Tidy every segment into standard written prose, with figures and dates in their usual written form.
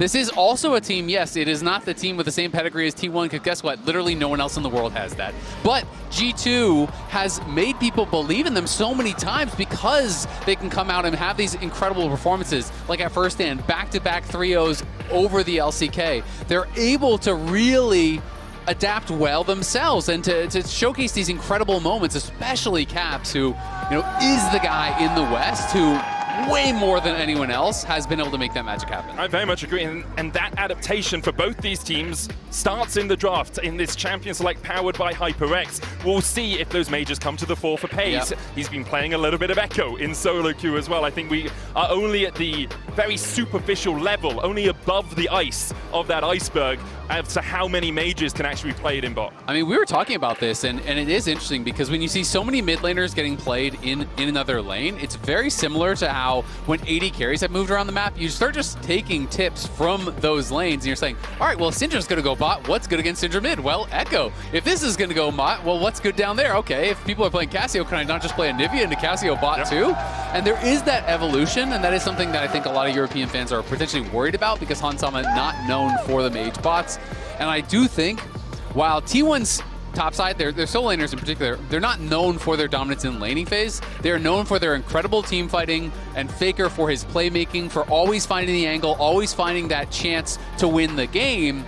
This is also a team, yes, it is not the team with the same pedigree as T1, because guess what? Literally no one else in the world has that. But G2 has made people believe in them so many times because they can come out and have these incredible performances, like at First Stand, back-to-back 3-0s over the LCK. They're able to really adapt well themselves and to showcase these incredible moments, especially Caps, who is the guy in the West who way more than anyone else has been able to make that magic happen. I very much agree, and that adaptation for both these teams starts in the draft in this Champion Select powered by HyperX. We'll see if those majors come to the fore for Peyz. Yep. He's been playing a little bit of Echo in solo queue as well. I think we are only at the very superficial level, only above the ice of that iceberg as to how many majors can actually be played in bot. I mean, we were talking about this, and it is interesting because when you see so many mid laners getting played in another lane, it's very similar to how when AD carries have moved around the map, you start just taking tips from those lanes, and you're saying, all right, well, Syndra's going to go bot. What's good against Syndra mid? Well, Echo. If this is going to go bot, well, what's good down there? Okay, if people are playing Cassio, can I not just play Anivia into Cassio bot too? And there is that evolution, and that is something that I think a lot of European fans are potentially worried about because Hansama not known for the mage bots. And I do think, while T1's top side, their solo laners in particular, they're not known for their dominance in laning phase. They're known for their incredible team fighting, and Faker for his playmaking, for always finding the angle, always finding that chance to win the game.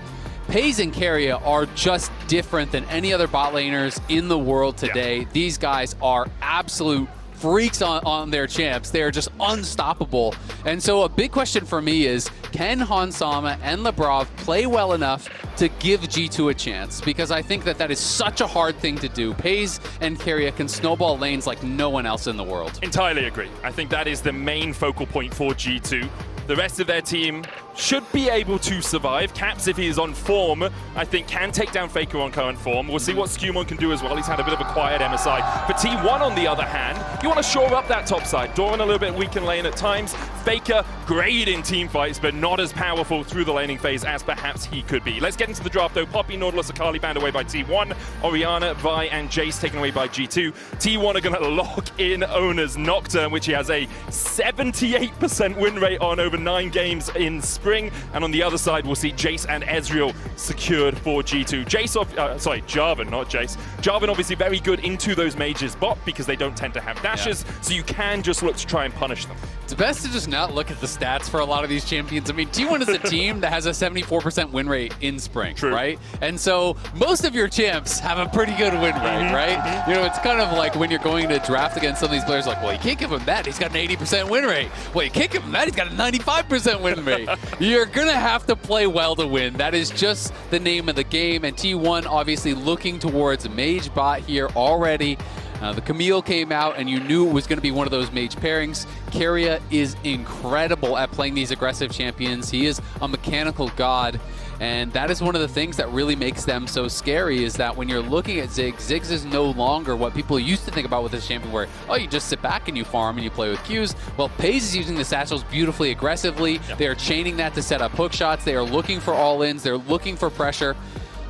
Peyz and Keria are just different than any other bot laners in the world today. Yeah. These guys are absolute freaks on their champs. They are just unstoppable. And so a big question for me is, can Hansama and Labrov play well enough to give G2 a chance? Because I think that is such a hard thing to do. Peyz and Keria can snowball lanes like no one else in the world. Entirely agree. I think that is the main focal point for G2. The rest of their team should be able to survive. Caps, if he is on form, I think can take down Faker on current form. We'll see what SkewMond can do as well. He's had a bit of a quiet MSI. For T1, on the other hand, you want to shore up that top side. Doran a little bit weak in lane at times. Faker, great in team fights, but not as powerful through the laning phase as perhaps he could be. Let's get into the draft, though. Poppy, Nautilus, Akali banned away by T1. Orianna, Vi, and Jace taken away by G2. T1 are going to lock in Oner's Nocturne, which he has a 78% win rate on over 9 games in spring. And on the other side, we'll see Jace and Ezreal secured for G2. Jarvan, not Jace. Jarvan obviously very good into those mages bot because they don't tend to have dashes, so you can just look to try and punish them. It's best to just not look at the stats for a lot of these champions. I mean, T1 is a team that has a 74% win rate in spring, right? And so most of your champs have a pretty good win rate, right? You know, it's kind of like when you're going to draft against some of these players, like, well, you can't give him that. He's got an 80% win rate. Well, you can't give him that. He's got a 95% win rate. You're going to have to play well to win. That is just the name of the game. And T1 obviously looking towards a mage bot here already. The Camille came out, and you knew it was going to be one of those mage pairings. Keria is incredible at playing these aggressive champions. He is a mechanical god, and that is one of the things that really makes them so scary, is that when you're looking at Ziggs, Ziggs is no longer what people used to think about with this champion, where, oh, you just sit back and you farm and you play with Qs. Well, Peyz is using the satchels beautifully aggressively. They are chaining that to set up hook shots. They are looking for all-ins. They're looking for pressure.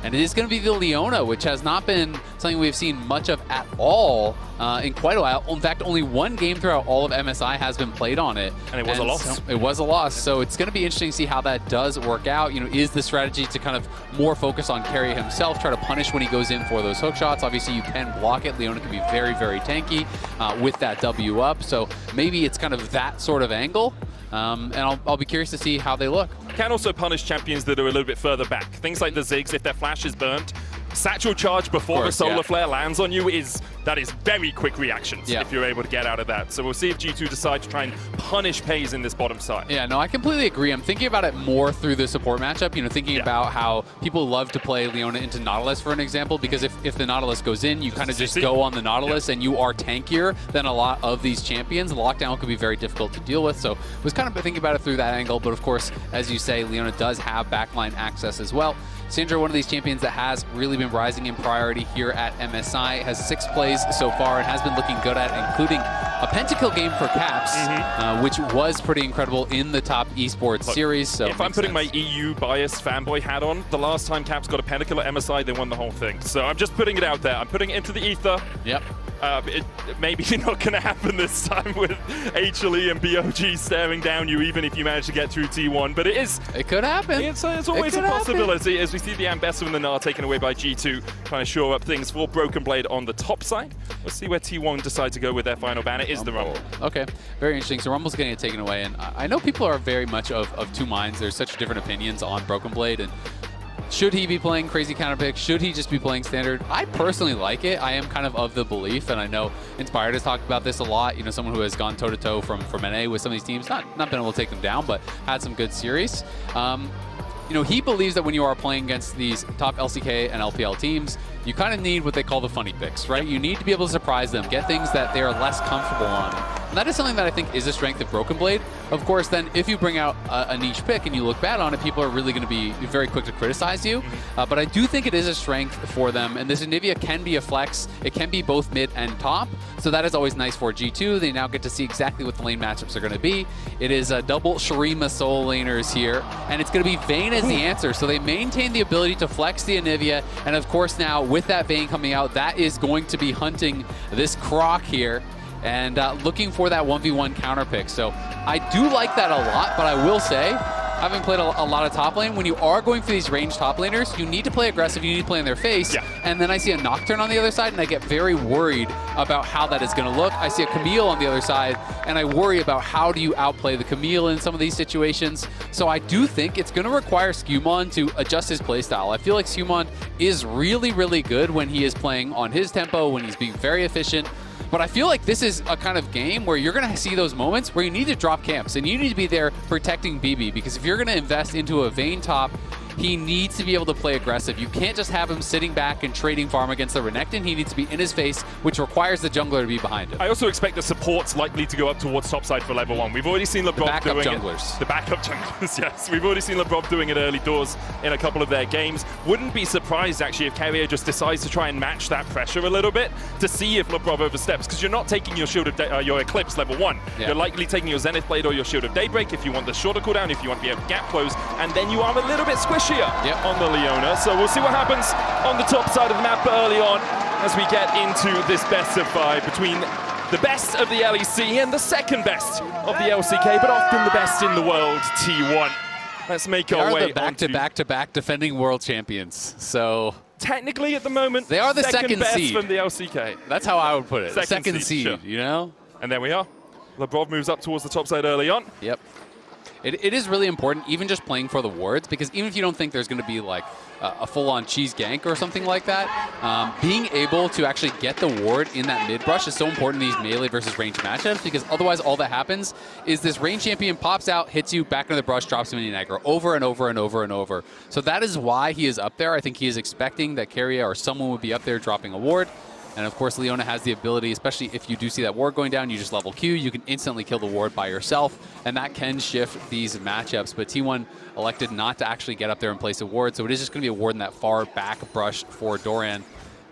And it is going to be the Leona, which has not been something we've seen much of at all in quite a while. In fact, only one game throughout all of MSI has been played on it. And it was a loss. So it was a loss. So it's going to be interesting to see how that does work out. You know, is the strategy to kind of more focus on Keria himself, try to punish when he goes in for those hook shots? Obviously, you can block it. Leona can be very, very tanky with that W up. So maybe it's kind of that sort of angle. And I'll be curious to see how they look. Can also punish champions that are a little bit further back. Things like the Ziggs, if their flash is burnt, satchel charge before the solar flare lands on you that is very quick reactions if you're able to get out of that. So we'll see if G2 decide to try and punish Peyz in this bottom side. Yeah, no, I completely agree. I'm thinking about it more through the support matchup, you know, thinking about how people love to play Leona into Nautilus, for an example, because if the Nautilus goes in, you kind of just go on the Nautilus and you are tankier than a lot of these champions. The lockdown could be very difficult to deal with, so I was kind of thinking about it through that angle, but of course, as you say, Leona does have backline access as well. Syndra, one of these champions that has really been rising in priority here at MSI, has 6 plays so far and has been looking good at, including a pentakill game for Caps, which was pretty incredible in the top esports series. So if I'm putting my EU biased fanboy hat on, the last time Caps got a pentakill at MSI, they won the whole thing. So I'm just putting it out there. I'm putting it into the ether. Yep. Maybe not going to happen this time with HLE and BOG staring down you, even if you manage to get through T1. But it could happen. It's always a possibility as we see the Ambessa and the Gnar taken away by G2, trying to shore up things for BrokenBlade on the top side. We'll see where T1 decide to go with their final ban. It is the Rumble. Okay, very interesting. So Rumble's getting it taken away, and I know people are very much of two minds. There's such different opinions on BrokenBlade, and should he be playing crazy counterpick? Should he just be playing standard? I personally like it. I am kind of the belief, and I know Inspired has talked about this a lot. You know, someone who has gone toe-to-toe from NA with some of these teams, not been able to take them down, but had some good series. You know, he believes that when you are playing against these top LCK and LPL teams, you kind of need what they call the funny picks, right? You need to be able to surprise them, get things that they are less comfortable on. And that is something that I think is a strength of BrokenBlade. Of course, then if you bring out a niche pick and you look bad on it, people are really going to be very quick to criticize you. But I do think it is a strength for them. And this Anivia can be a flex. It can be both mid and top. So that is always nice for G2. They now get to see exactly what the lane matchups are going to be. It is a double Shurima soul laners here. And it's going to be Vayne as the answer. So they maintain the ability to flex the Anivia. And of course now, with that Vayne coming out, that is going to be hunting this Croc here and looking for that 1v1 counter pick. So I do like that a lot, but I will say, having played a lot of top lane, when you are going for these ranged top laners, you need to play aggressive, you need to play in their face. Yeah. And then I see a Nocturne on the other side, and I get very worried about how that is going to look. I see a Camille on the other side, and I worry about how do you outplay the Camille in some of these situations. So I do think it's going to require SkewMond to adjust his playstyle. I feel like SkewMond is really, really good when he is playing on his tempo, when he's being very efficient. But I feel like this is a kind of game where you're going to see those moments where you need to drop camps and you need to be there protecting BB, because if you're going to invest into a Vayne top, he needs to be able to play aggressive. You can't just have him sitting back and trading farm against the Renekton. He needs to be in his face, which requires the jungler to be behind him. I also expect the support's likely to go up towards topside for level 1. We've already seen Labrov doing junglers. it. The backup junglers, yes. We've already seen Labrov doing it early doors in a couple of their games. Wouldn't be surprised, actually, if Keria just decides to try and match that pressure a little bit to see if Labrov oversteps, because you're not taking your Shield of your Eclipse level 1. Yeah. You're likely taking your Zenith Blade or your Shield of Daybreak if you want the shorter cooldown, if you want to be able to gap close, and then you are a little bit squishier on the Leona. So we'll see what happens on the top side of the map early on as we get into this best of 5 between the best of the LEC and the second best of the LCK, but often the best in the world, T1. Let's make our way back-to-back defending world champions. So technically at the moment, they are the second best seed from the LCK. That's how I would put it. Second seed, sure. You know? And there we are. Labrov moves up towards the top side early on. Yep. It is really important, even just playing for the wards, because even if you don't think there's going to be like a full-on cheese gank or something like that, being able to actually get the ward in that mid-brush is so important in these melee versus range matchups, because otherwise all that happens is this range champion pops out, hits you back into the brush, drops him in aggro over and over and over and over. So that is why he is up there. I think he is expecting that Keria or someone would be up there dropping a ward. And of course, Leona has the ability, especially if you do see that ward going down, you just level Q, you can instantly kill the ward by yourself, and that can shift these matchups. But T1 elected not to actually get up there and place a ward, so it is just going to be a ward in that far back brush for Doran.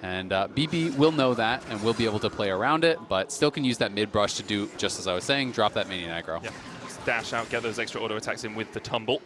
And BB will know that and will be able to play around it, but still can use that mid brush to do, just as I was saying, drop that minion aggro. Yeah. Just dash out, get those extra auto attacks in with the tumble.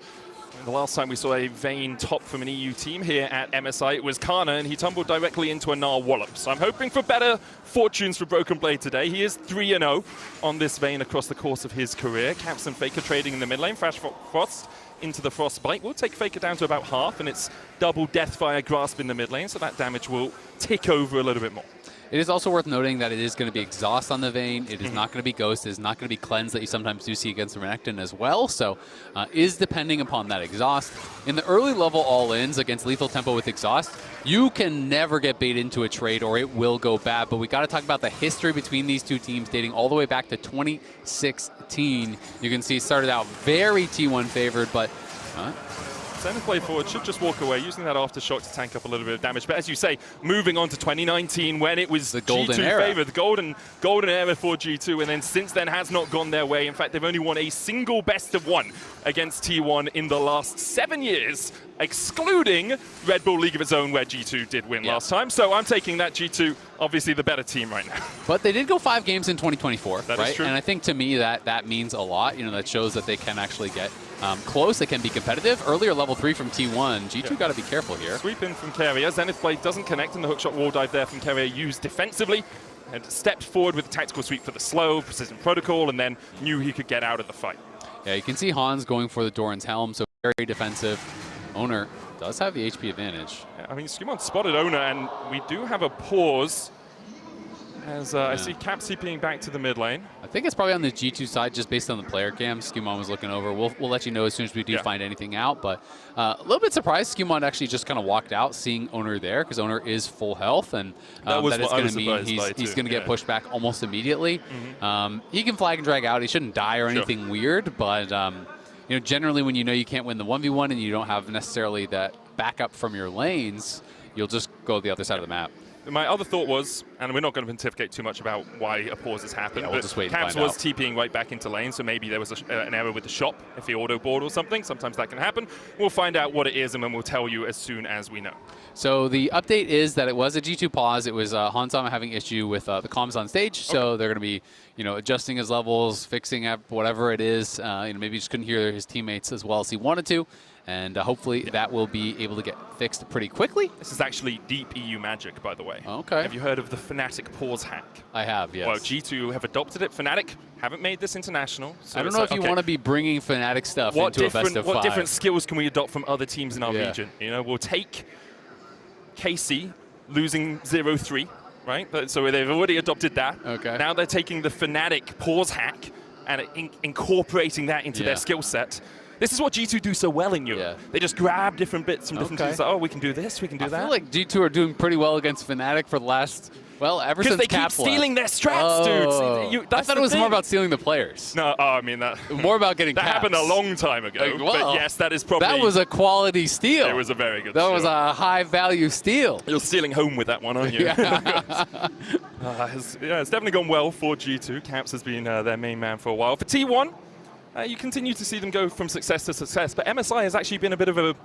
The last time we saw a Vayne top from an EU team here at MSI, it was Kana, and he tumbled directly into a Gnar wallop. So I'm hoping for better fortunes for BrokenBlade today. He is 3-0 on this Vayne across the course of his career. Caps and Faker trading in the mid lane. Frost into the Frostbite. We'll take Faker down to about half, and it's double Deathfire Grasp in the mid lane, so that damage will tick over a little bit more. It is also worth noting that it is going to be Exhaust on the Vayne. It is not going to be Ghost. It is not going to be Cleanse that you sometimes do see against the Renekton as well. So is depending upon that Exhaust. In the early level all-ins against lethal tempo with Exhaust, you can never get baited into a trade or it will go bad. But we got to talk about the history between these two teams dating all the way back to 2016. You can see it started out very T1 favored, but... Zenith Blade forward should just walk away, using that aftershock to tank up a little bit of damage. But as you say, moving on to 2019, when it was the golden G2 era. favored, the golden era for G2, and then since then has not gone their way. In fact, they've only won a single best of 1 against T1 in the last 7 years, excluding Red Bull League of its Own, where G2 did win last time. So I'm taking that G2, obviously the better team right now. But they did go 5 games in 2024, that right? Is true. And I think to me that means a lot. You know, that shows that they can actually get close. They can be competitive. Earlier level 3 from T1. G2 got to be careful here. Sweep in from Keria. Zenith Blade doesn't connect, and the hookshot wall dive there from Keria used defensively. had stepped forward with the tactical sweep for the slow, precision protocol, and then knew he could get out of the fight. Yeah, you can see Hans going for the Doran's helm, so very defensive. Oner does have the HP advantage. Yeah, I mean, SkewMond spotted Oner, and we do have a pause as I see Caps being back to the mid lane. I think it's probably on the G2 side, just based on the player cam. SkewMond was looking over. We'll let you know as soon as we do find anything out. But a little bit surprised SkewMond actually just kind of walked out, seeing Oner there, because Oner is full health, and that is going to mean he's going to get pushed back almost immediately. He can flag and drag out. He shouldn't die or anything weird, but you know, generally when you know you can't win the 1v1 and you don't have necessarily that backup from your lanes, you'll just go the other side of the map. My other thought was, and we're not going to pontificate too much about why a pause has happened, we'll just wait Caps and find was TPing right back into lane, so maybe there was an error with the shop if he auto-board or something. Sometimes that can happen. We'll find out what it is, and then we'll tell you as soon as we know. So the update is that it was a G2 pause. It was Hansama having issue with the comms on stage, so they're going to be, you know, adjusting his levels, fixing up whatever it is. You know, maybe he just couldn't hear his teammates as well as he wanted to. And hopefully that will be able to get fixed pretty quickly. This is actually deep EU magic, by the way. Okay. Have you heard of the Fnatic pause hack? I have, yes. Well, G2 have adopted it. Fnatic haven't made this international. So I don't know if you want to be bringing Fnatic stuff into a best of 5. What different skills can we adopt from other teams in our region? You know, we'll take KC losing 0-3, right? So they've already adopted that. Okay. Now they're taking the Fnatic pause hack and incorporating that into their skill set. This is what G2 do so well in Europe. They just grab different bits from different teams. Like, oh, we can do this, we can do that. I feel like G2 are doing pretty well against Fnatic for the last, well, ever since Because they keep stealing their strats, dude. I thought it was more about stealing the players. No, I mean that. More about getting that caps. happened a long time ago. Well, but yes, that is probably. That was a quality steal. It was a very good. That was a high value steal. You're stealing home with that one, aren't you? It's definitely gone well for G2. Caps has been their main man for a while. For T1. You continue to see them go from success to success, but MSI has actually been a bit of a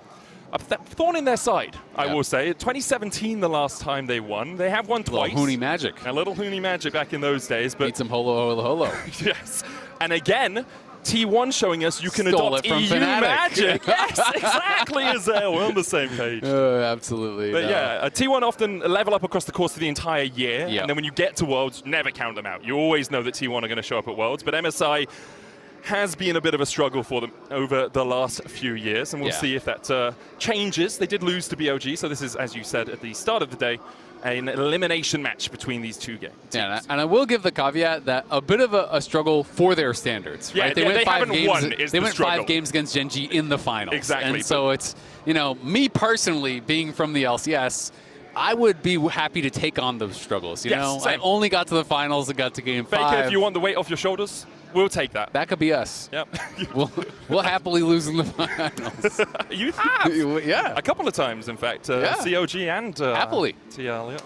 thorn in their side, I will say. 2017, the last time they won. They have won twice. A little Huni magic. A little Huni magic back in those days. But need some holo. Yes. And again, T1 showing us you can adopt EU magic. Yes, exactly, Ezreal. We're on the same page. Absolutely. But yeah, T1 often level up across the course of the entire year, and then when you get to Worlds, never count them out. You always know that T1 are going to show up at Worlds, but MSI has been a bit of a struggle for them over the last few years, and we'll see if that changes. They did lose to BOG, so this is, as you said at the start of the day, an elimination match between these two games. Yeah, and I will give the caveat that a bit of a struggle for their standards. Yeah, right? they went 5 games. They went 5 games against Gen G in the finals. Exactly. And so it's, you know, me personally being from the LCS, I would be happy to take on those struggles. You know, same. I only got to the finals and got to game 5. Faker, if you want the weight off your shoulders, we'll take that. That could be us. Yep. we'll happily lose in the finals. You have. Yeah. A couple of times, in fact. COG and happily. TL. Yeah.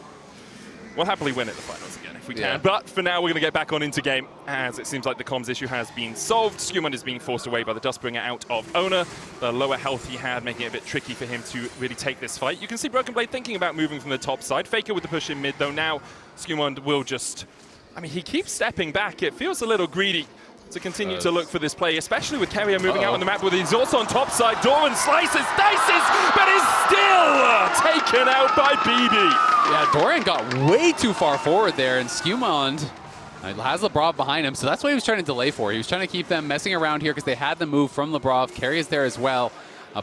We'll happily win at the finals again if we can. But for now, we're going to get back on into game, as it seems like the comms issue has been solved. SkewMond is being forced away by the Dustbringer out of Oner. The lower health he had, making it a bit tricky for him to really take this fight. You can see BrokenBlade thinking about moving from the top side. Faker with the push in mid, though now SkewMond will just... I mean, he keeps stepping back. It feels a little greedy to continue to look for this play, especially with Keria moving out on the map, where he's also on top side. Doran slices, dices, but is still taken out by BB. Yeah, Doran got way too far forward there, and SkewMond has Labrov behind him, so that's what he was trying to delay for. He was trying to keep them messing around here because they had the move from Labrov. Keria's there as well,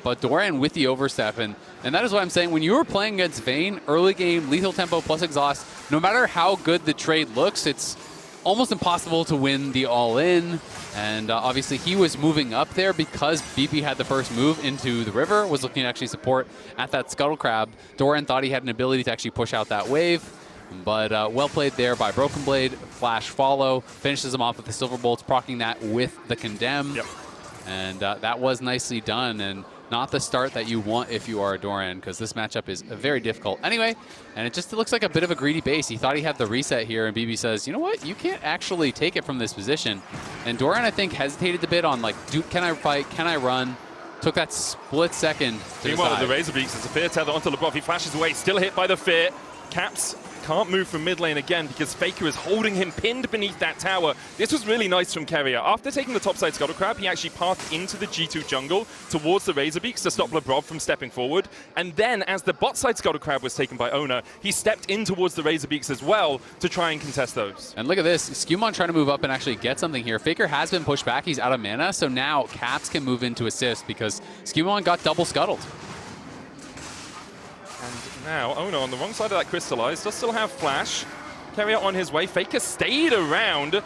but Doran with the overstep, and that is what I'm saying. When you were playing against Vayne, early game, lethal tempo plus exhaust, no matter how good the trade looks, it's almost impossible to win the all-in, and obviously he was moving up there because BB had the first move into the river, was looking to actually support at that Scuttle Crab. Doran thought he had an ability to actually push out that wave, but well played there by BrokenBlade. Flash follow, finishes him off with the Silver Bolts, proccing that with the Condemn, and that was nicely done, and not the start that you want if you are a Doran, because this matchup is very difficult. Anyway, and it just looks like a bit of a greedy base. He thought he had the reset here, and BB says, you know what? You can't actually take it from this position. And Doran, I think, hesitated a bit on, like, can I fight? Can I run? Took that split second to Meanwhile, decide. the Razor Beaks is a fear tether onto Labrov. He flashes away, still hit by the fear. Caps can't move from mid lane again because Faker is holding him pinned beneath that tower. This was really nice from Keria. After taking the topside Scuttle Crab, he actually pathed into the G2 jungle towards the Razorbeaks to stop Labrov from stepping forward. And then, as the bot side Scuttle Crab was taken by Oner, he stepped in towards the Razorbeaks as well to try and contest those. And look at this, SkewMond trying to move up and actually get something here. Faker has been pushed back, he's out of mana, so now Caps can move into assist because SkewMond got double scuttled. And now Oner on the wrong side of that crystallize, does still have flash. Keria on his way, Faker stayed around.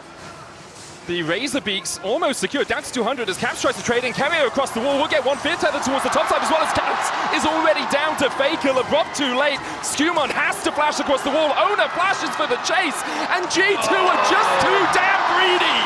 The Razorbeaks almost secured, down to 200 as Caps tries to trade in. Keria across the wall will get 1 fear tether towards the top side as well as Caps is already down to Faker. Labrov too late. SkewMond has to flash across the wall. Oner flashes for the chase and G2 are just too damn greedy.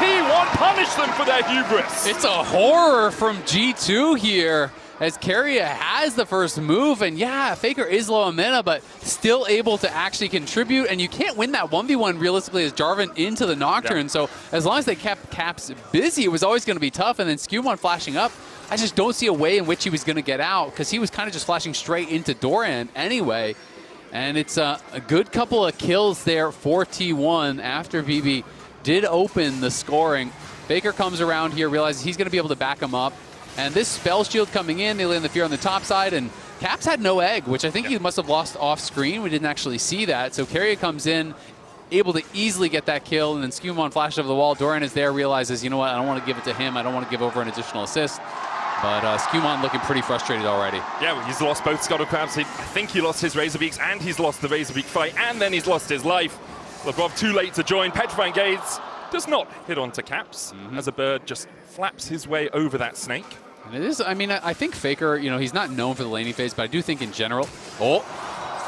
T1 punish them for their hubris. It's a horror from G2 here as Keria has the first move, and yeah, Faker is low on mana, but still able to actually contribute, and you can't win that 1v1 realistically as Jarvan into the Nocturne, so as long as they kept Caps busy, it was always going to be tough, and then SkewMond flashing up, I just don't see a way in which he was going to get out, because he was kind of just flashing straight into Doran anyway, and it's a good couple of kills there for T1 after BB did open the scoring. Faker comes around here, realizes he's going to be able to back him up. And this spell shield coming in, they land the fear on the top side, and Caps had no egg, which I think he must have lost off screen. We didn't actually see that. So Keria comes in, able to easily get that kill, and then SkewMond flashes over the wall. Doran is there, realizes, you know what, I don't want to give it to him. I don't want to give over an additional assist. But SkewMond looking pretty frustrated already. Yeah, he's lost both Scuttle Crabs. I think he lost his Razorbeaks, and he's lost the Razorbeak fight, and then he's lost his life. Labrov too late to join. Petrifying Gaze does not hit onto Caps, as a bird just flaps his way over that snake. And it is, I mean, I think Faker, you know, he's not known for the laning phase, but I do think in general. Oh,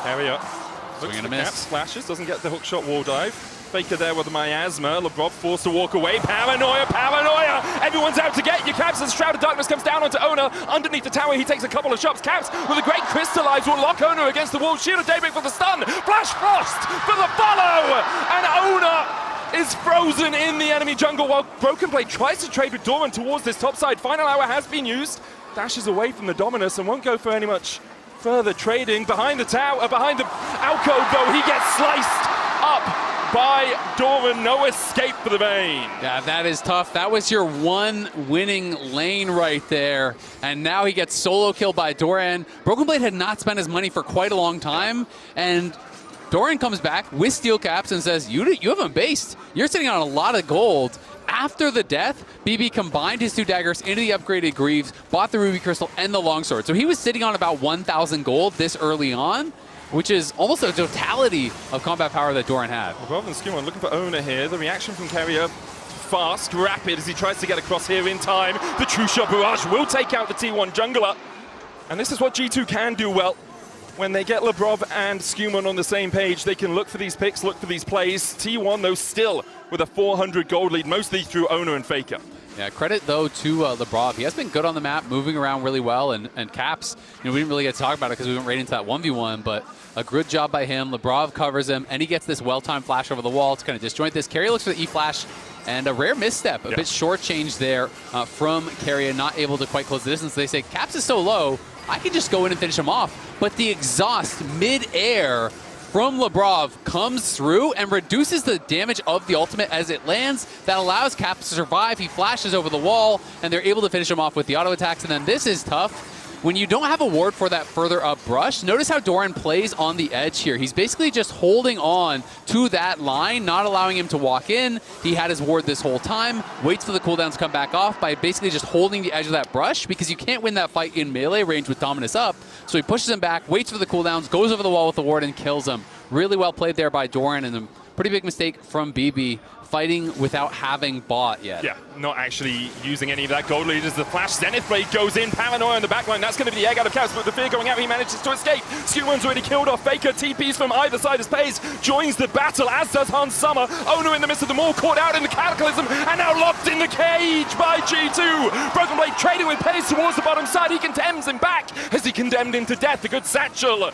Keria swing and a miss. Caps, flashes, doesn't get the hookshot wall dive. Faker there with the miasma. Labrov forced to walk away. Paranoia, paranoia! Everyone's out to get you. Caps as Shroud of Darkness comes down onto Oner. Underneath the tower, he takes a couple of shots. Caps with a great crystallize will lock Oner against the wall. Shield of Daybreak for the stun. Flash Frost for the follow! And Oner is frozen in the enemy jungle while BrokenBlade tries to trade with Doran towards this top side. Final hour has been used. Dashes away from the Dominus and won't go for any much further trading. Behind the tower, behind the alcove though, he gets sliced up by Doran. No escape for the Vayne. Yeah, that is tough. That was your one winning lane right there. And now he gets solo killed by Doran. BrokenBlade had not spent his money for quite a long time. And Doran comes back with steel caps and says, you haven't based. You're sitting on a lot of gold. After the death, BB combined his 2 daggers into the upgraded Greaves, bought the Ruby Crystal and the Longsword. So he was sitting on about 1,000 gold this early on, which is almost a totality of combat power that Doran had. Well, rather than SkewMond looking for Oner here, the reaction from Keria, fast, rapid as he tries to get across here in time. The True Shot Barrage will take out the T1 jungler. And this is what G2 can do well. When they get Labrov and SkewMond on the same page, they can look for these picks, look for these plays. T1, though, still with a 400 gold lead, mostly through Oner and Faker. Yeah, credit, though, to Labrov. He has been good on the map, moving around really well, and Caps, you know, we didn't really get to talk about it because we went right into that 1v1, but a good job by him. Labrov covers him, and he gets this well-timed flash over the wall to kind of disjoint this. Keria looks for the E-flash, and a rare misstep, a bit short change there from Keria, not able to quite close the distance. They say, Caps is so low, I can just go in and finish him off. But the exhaust mid-air from Labrov comes through and reduces the damage of the ultimate as it lands. That allows Caps to survive. He flashes over the wall, and they're able to finish him off with the auto attacks. And then this is tough. When you don't have a ward for that further up brush, notice how Doran plays on the edge here. He's basically just holding on to that line, not allowing him to walk in. He had his ward this whole time, waits for the cooldowns to come back off by basically just holding the edge of that brush because you can't win that fight in melee range with Dominus up. So he pushes him back, waits for the cooldowns, goes over the wall with the ward and kills him. Really well played there by Doran, and a pretty big mistake from BB. Fighting without having bought yet. Yeah, not actually using any of that gold lead as the flash Zenith Blade goes in. Paranoia on the backline. That's going to be the egg out of Caps, but the fear going out, he manages to escape. SkewMond's already killed off Faker. TPs from either side as Peyz joins the battle, as does Hans Summer. Oner in the midst of them all, caught out in the Cataclysm, and now locked in the cage by G2. BrokenBlade trading with Peyz towards the bottom side. He condemns him back as he condemned him to death. The good satchel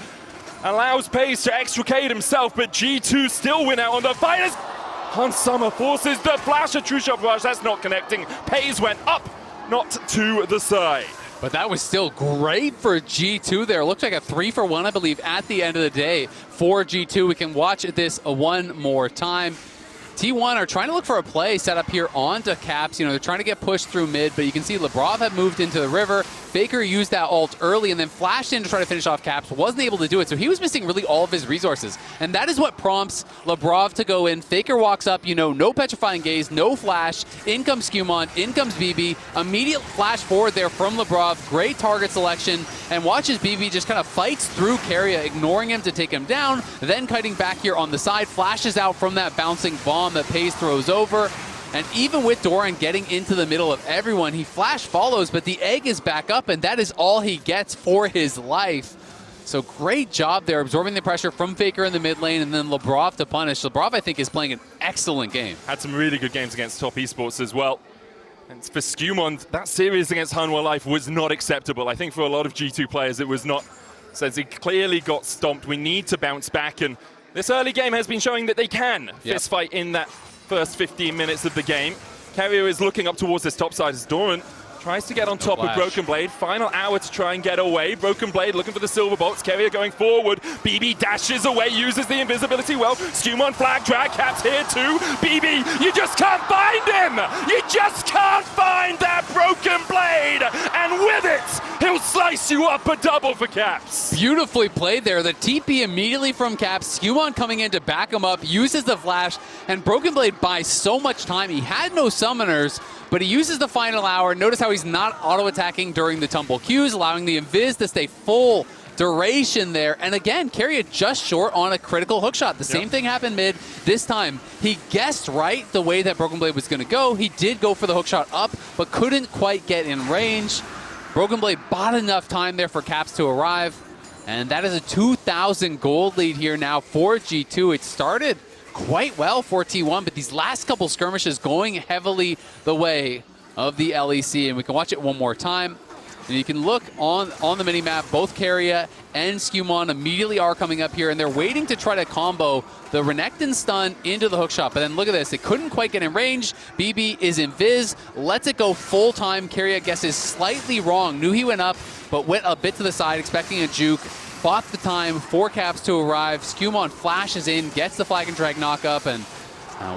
allows Peyz to extricate himself, but G2 still win out on the finest. Hans Summer forces the flash, a True Shot Barrage, that's not connecting. Peyz went up, not to the side. But that was still great for G2 there. Looked like a 3-for-1, I believe, at the end of the day for G2. We can watch this one more time. T1 are trying to look for a play set up here onto Caps. You know, they're trying to get pushed through mid, but you can see Labrov had moved into the river. Faker used that ult early and then flashed in to try to finish off Caps. Wasn't able to do it, so he was missing really all of his resources. And that is what prompts Labrov to go in. Faker walks up, you know, no petrifying gaze, no flash. In comes SkewMond, in comes BB. Immediate flash forward there from Labrov. Great target selection. And watches BB just kind of fights through Keria, ignoring him to take him down. Then kiting back here on the side, flashes out from that bouncing bomb that Peyz throws over. And even with Doran getting into the middle of everyone, he flash follows, but the egg is back up, and that is all he gets for his life. So great job there, absorbing the pressure from Faker in the mid lane, and then Labrov to punish. Labrov, I think, is playing an excellent game. Had some really good games against top esports as well. And for SkewMond, that series against Hanwha Life was not acceptable. I think for a lot of G2 players, it was not. Says he clearly got stomped. We need to bounce back, and this early game has been showing that they can fist fight in that first 15 minutes of the game. Keria is looking up towards this top side as Doran tries to get on top of BrokenBlade. Final hour to try and get away. BrokenBlade looking for the silver bolts. Keria going forward. BB dashes away, uses the invisibility well. SkewMond flag drag, Caps here too. BB, you just can't find him! You just can't find that BrokenBlade! And with it, he'll slice you up a double for Caps. Beautifully played there. The TP immediately from Caps. SkewMond coming in to back him up, uses the flash, and BrokenBlade buys so much time. He had no summoners, but he uses the final hour. Notice how he's not auto-attacking during the tumble Qs, allowing the invis to stay full duration there. And again, Keria just short on a critical hookshot. The same thing happened mid. This time, he guessed right the way that BrokenBlade was going to go. He did go for the hookshot up, but couldn't quite get in range. BrokenBlade bought enough time there for Caps to arrive. And that is a 2,000 gold lead here now for G2. It started quite well for T1, but these last couple skirmishes going heavily the way of the LEC, and we can watch it one more time. And you can look on the mini-map, both Keria and SkewMond immediately are coming up here, and they're waiting to try to combo the Renekton stun into the hookshot. But then look at this, it couldn't quite get in range. BB is invis, lets it go full time. Keria guesses slightly wrong, knew he went up, but went a bit to the side, expecting a juke. Bought the time for Caps to arrive. SkewMond flashes in, gets the flag and drag knock up, and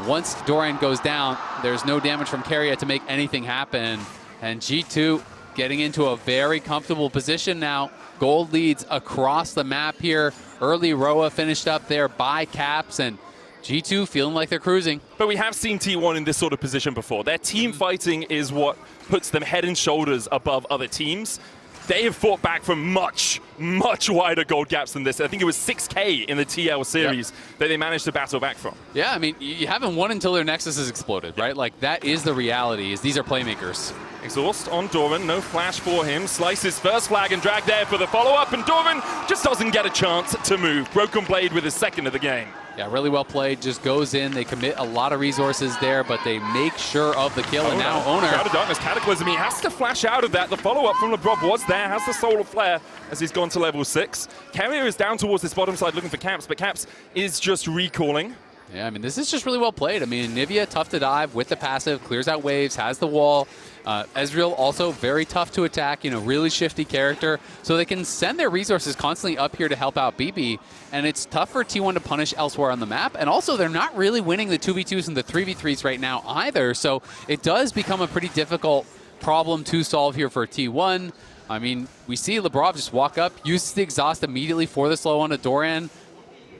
once Doran goes down, there's no damage from Keria to make anything happen. And G2 getting into a very comfortable position now. Gold leads across the map here. Early Roa finished up there by Caps, and G2 feeling like they're cruising. But we have seen T1 in this sort of position before. Their team fighting is what puts them head and shoulders above other teams. They have fought back from much, much wider gold gaps than this. I think it was 6K in the TL series that they managed to battle back from. Yeah, I mean, you haven't won until their Nexus has exploded, right? Like, that is the reality, is these are playmakers. Exhaust on Doran, no flash for him. Slices first flag and drag there for the follow-up, and Doran just doesn't get a chance to move. BrokenBlade with his second of the game. Yeah, really well played. Just goes in. They commit a lot of resources there, but they make sure of the kill. And now Oner. Shroud of Darkness, Cataclysm. He has to flash out of that. The follow-up from Labrov was there. Has the Solar Flare as he's gone to level 6. Keria is down towards this bottom side looking for Caps, but Caps is just recalling. Yeah, I mean, this is just really well played. I mean, Anivia, tough to dive with the passive, clears out waves, has the wall. Ezreal also very tough to attack, you know, really shifty character. So they can send their resources constantly up here to help out BB. And it's tough for T1 to punish elsewhere on the map. And also, they're not really winning the 2v2s and the 3v3s right now either. So it does become a pretty difficult problem to solve here for T1. I mean, we see Labrov just walk up, uses the exhaust immediately for the slow on to Doran,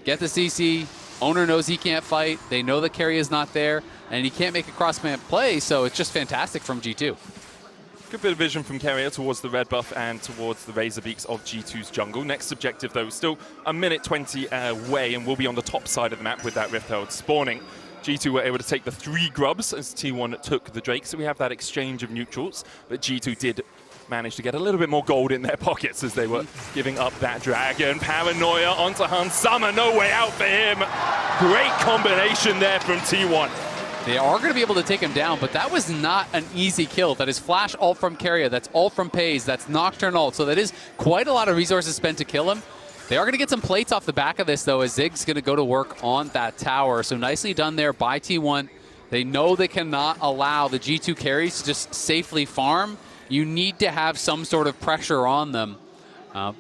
get the CC. Oner knows he can't fight. They know that Keria is not there, and he can't make a cross-map play, so it's just fantastic from G2. Good bit of vision from Keria towards the red buff and towards the Razor Beaks of G2's jungle. Next objective, though, still a minute 20 away, and we'll be on the top side of the map with that Rift Herald spawning. G2 were able to take the 3 grubs as T1 took the Drake, so we have that exchange of neutrals, but G2 did managed to get a little bit more gold in their pockets as they were giving up that dragon. Paranoia onto Hans Summer, no way out for him. Great combination there from T1. They are going to be able to take him down, but that was not an easy kill. That is flash ult from Keria, that's ult from Peyz, that's Nocturne ult, so that is quite a lot of resources spent to kill him. They are going to get some plates off the back of this, though, as Ziggs going to go to work on that tower. So nicely done there by T1. They know they cannot allow the G2 carries to just safely farm. you need to have some sort of pressure on them.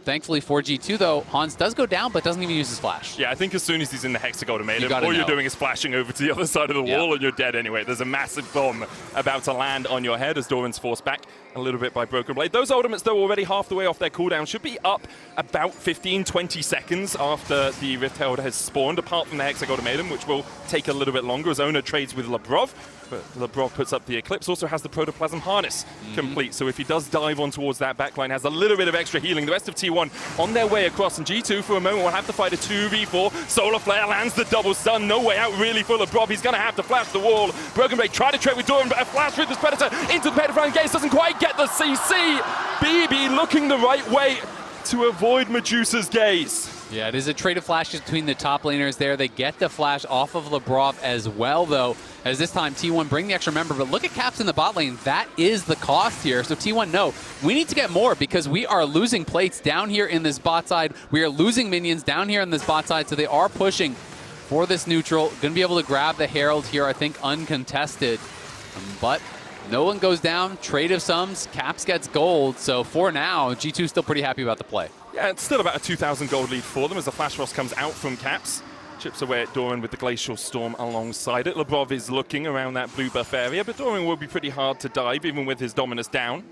Thankfully for G2, though, Hans does go down, but doesn't even use his flash. Yeah, I think as soon as he's in the hexagon, all you're doing is flashing over to the other side of the wall and you're dead anyway. There's a massive bomb about to land on your head as Doran's forced back a little bit by BrokenBlade. Those ultimates, though, already half the way off their cooldown, should be up about 15-20 seconds after the Rift Herald has spawned, apart from the Hexagon Maiden, which will take a little bit longer as Oner trades with Labrov. But Labrov puts up the Eclipse, also has the Protoplasm Harness complete. So if he does dive on towards that backline, has a little bit of extra healing. The rest of T1 on their way across, and G2 for a moment will have to fight a 2v4. Solar Flare lands the double stun. No way out really for Labrov. He's going to have to flash the wall. BrokenBlade try to trade with Doran, but a flash with this Predator into the Pedophile Gaze doesn't quite get the CC. BB looking the right way to avoid Medusa's gaze. Yeah, it is a trade of flashes between the top laners there. They get the flash off of Labrov as well, though, as this time T1 bring the extra member. But look at Caps in the bot lane. That is the cost here. So T1, no, we need to get more because we are losing plates down here in this bot side. We are losing minions down here in this bot side, so they are pushing for this neutral. Going to be able to grab the Herald here, I think, uncontested. But no one goes down. Trade of sums. Caps gets gold. So for now, G2 still pretty happy about the play. Yeah, it's still about a 2,000 gold lead for them as the Flash Frost comes out from Caps. Chips away at Doran with the Glacial Storm alongside it. Labrov is looking around that blue buff area, but Doran will be pretty hard to dive, even with his Dominus down.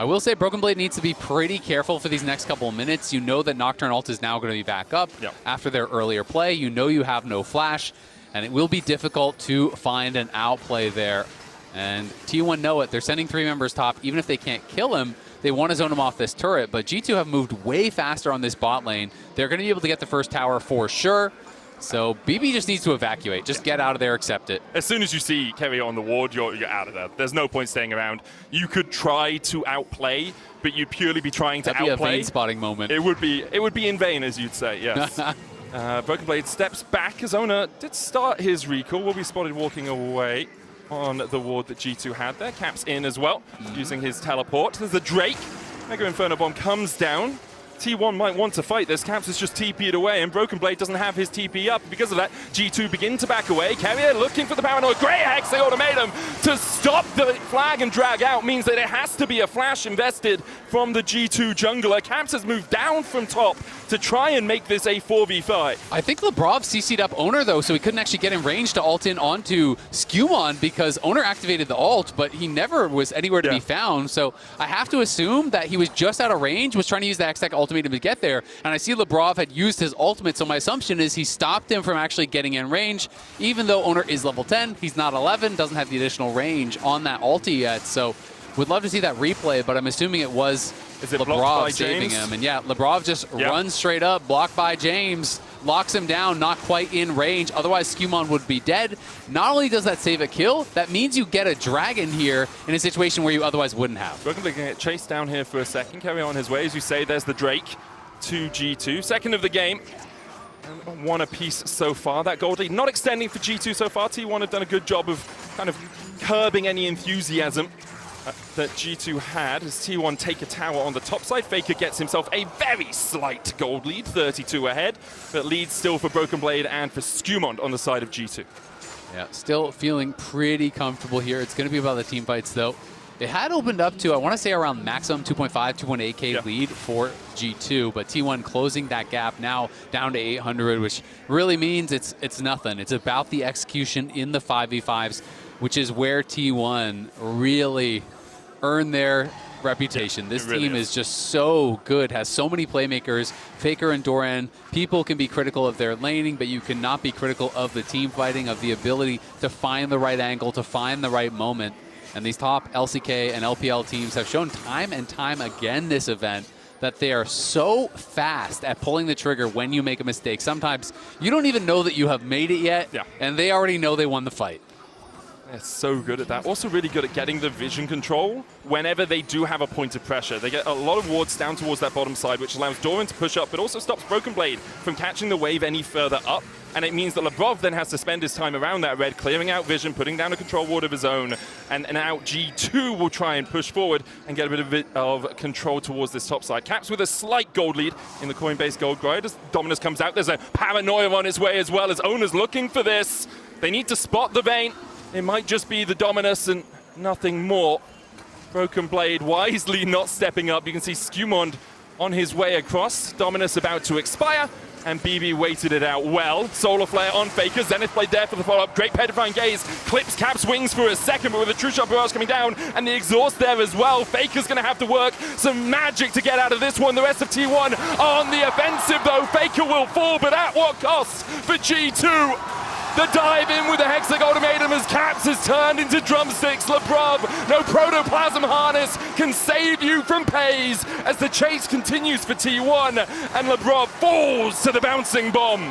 I will say BrokenBlade needs to be pretty careful for these next couple of minutes. You know that Nocturne ult is now going to be back up after their earlier play. You know you have no flash, and it will be difficult to find an outplay there. And T1 know it. They're sending 3 members top. Even if they can't kill him, they want to zone him off this turret. But G2 have moved way faster on this bot lane. They're going to be able to get the first tower for sure. So BB just needs to evacuate. Just get out of there, accept it. As soon as you see Keria on the ward, you're out of there. There's no point staying around. You could try to outplay, but you'd purely be trying to outplay. That'd be a Vayne spotting moment. It would be in vain, as you'd say, yes. BrokenBlade steps back as Oner did start his recall. Will be spotted walking away on the ward that G2 had there. Caps in as well, using his teleport. There's the Drake. Mega Inferno Bomb comes down. T1 might want to fight this. Caps has just TP'd away, and BrokenBlade doesn't have his TP up. Because of that, G2 begin to back away. Keria looking for the Paranoid. Great Hex, they automate him to stop the flag and drag out. Means that it has to be a flash invested from the G2 jungler. Caps has moved down from top to try and make this a 4v5. I think Labrov CC'd up Oner, though, so he couldn't actually get in range to ult in onto SkewMond because Oner activated the ult, but he never was anywhere to be found. So I have to assume that he was just out of range, was trying to use the Hextech ultimatum to get there, and I see Labrov had used his ultimate, so my assumption is he stopped him from actually getting in range. Even though Oner is level 10, he's not 11, doesn't have the additional range on that ulti yet, so would love to see that replay, but I'm assuming it was Labrov saving him. And yeah, Labrov just runs straight up, blocked by James, locks him down, not quite in range. Otherwise, SkewMond would be dead. Not only does that save a kill, that means you get a dragon here in a situation where you otherwise wouldn't have. We're going to get chased down here for a second. Carry on his way. As you say, there's the Drake to G2. Second of the game. One apiece so far. That gold lead not extending for G2 so far. T1 have done a good job of kind of curbing any enthusiasm that G2 had as T1 take a tower on the top side. Faker gets himself a very slight gold lead, 32 ahead, but leads still for BrokenBlade and for SkewMond on the side of G2. Yeah, still feeling pretty comfortable here. It's going to be about the team fights, though. It had opened up to, I want to say, around maximum 2.5, 2.8K lead for G2, but T1 closing that gap now down to 800, which really means it's nothing. It's about the execution in the 5v5s, which is where T1 really earned their reputation. This team is just so good, has so many playmakers. Faker and Doran, people can be critical of their laning, but you cannot be critical of the team fighting, of the ability to find the right angle, to find the right moment. And these top LCK and LPL teams have shown time and time again this event that they are so fast at pulling the trigger when you make a mistake. Sometimes you don't even know that you have made it yet, and they already know they won the fight. They're so good at that. Also really good at getting the vision control whenever they do have a point of pressure. They get a lot of wards down towards that bottom side, which allows Doran to push up, but also stops BrokenBlade from catching the wave any further up. And it means that Labrov then has to spend his time around that red, clearing out vision, putting down a control ward of his own. And now G2 will try and push forward and get a bit of control towards this top side. Caps with a slight gold lead in the coin-based gold grind. As Dominus comes out, there's a paranoia on his way as well as Oner's looking for this. They need to spot the Vayne. It might just be the Dominus and nothing more. BrokenBlade wisely not stepping up. You can see SkewMond on his way across. Dominus about to expire, and BB waited it out well. Solar Flare on Faker. Zenith Blade there for the follow-up. Great Petrifying Gaze. Clips Cap's wings for a second, but with a True Shot barrage coming down and the exhaust there as well, Faker's going to have to work some magic to get out of this one. The rest of T1 on the offensive, though. Faker will fall, but at what cost for G2? The dive in with the Hexag Ultimatum as Caps has turned into drumsticks. Labrov, no Protoplasm Harness can save you from Peyz as the chase continues for T1, and Labrov falls to the bouncing bomb.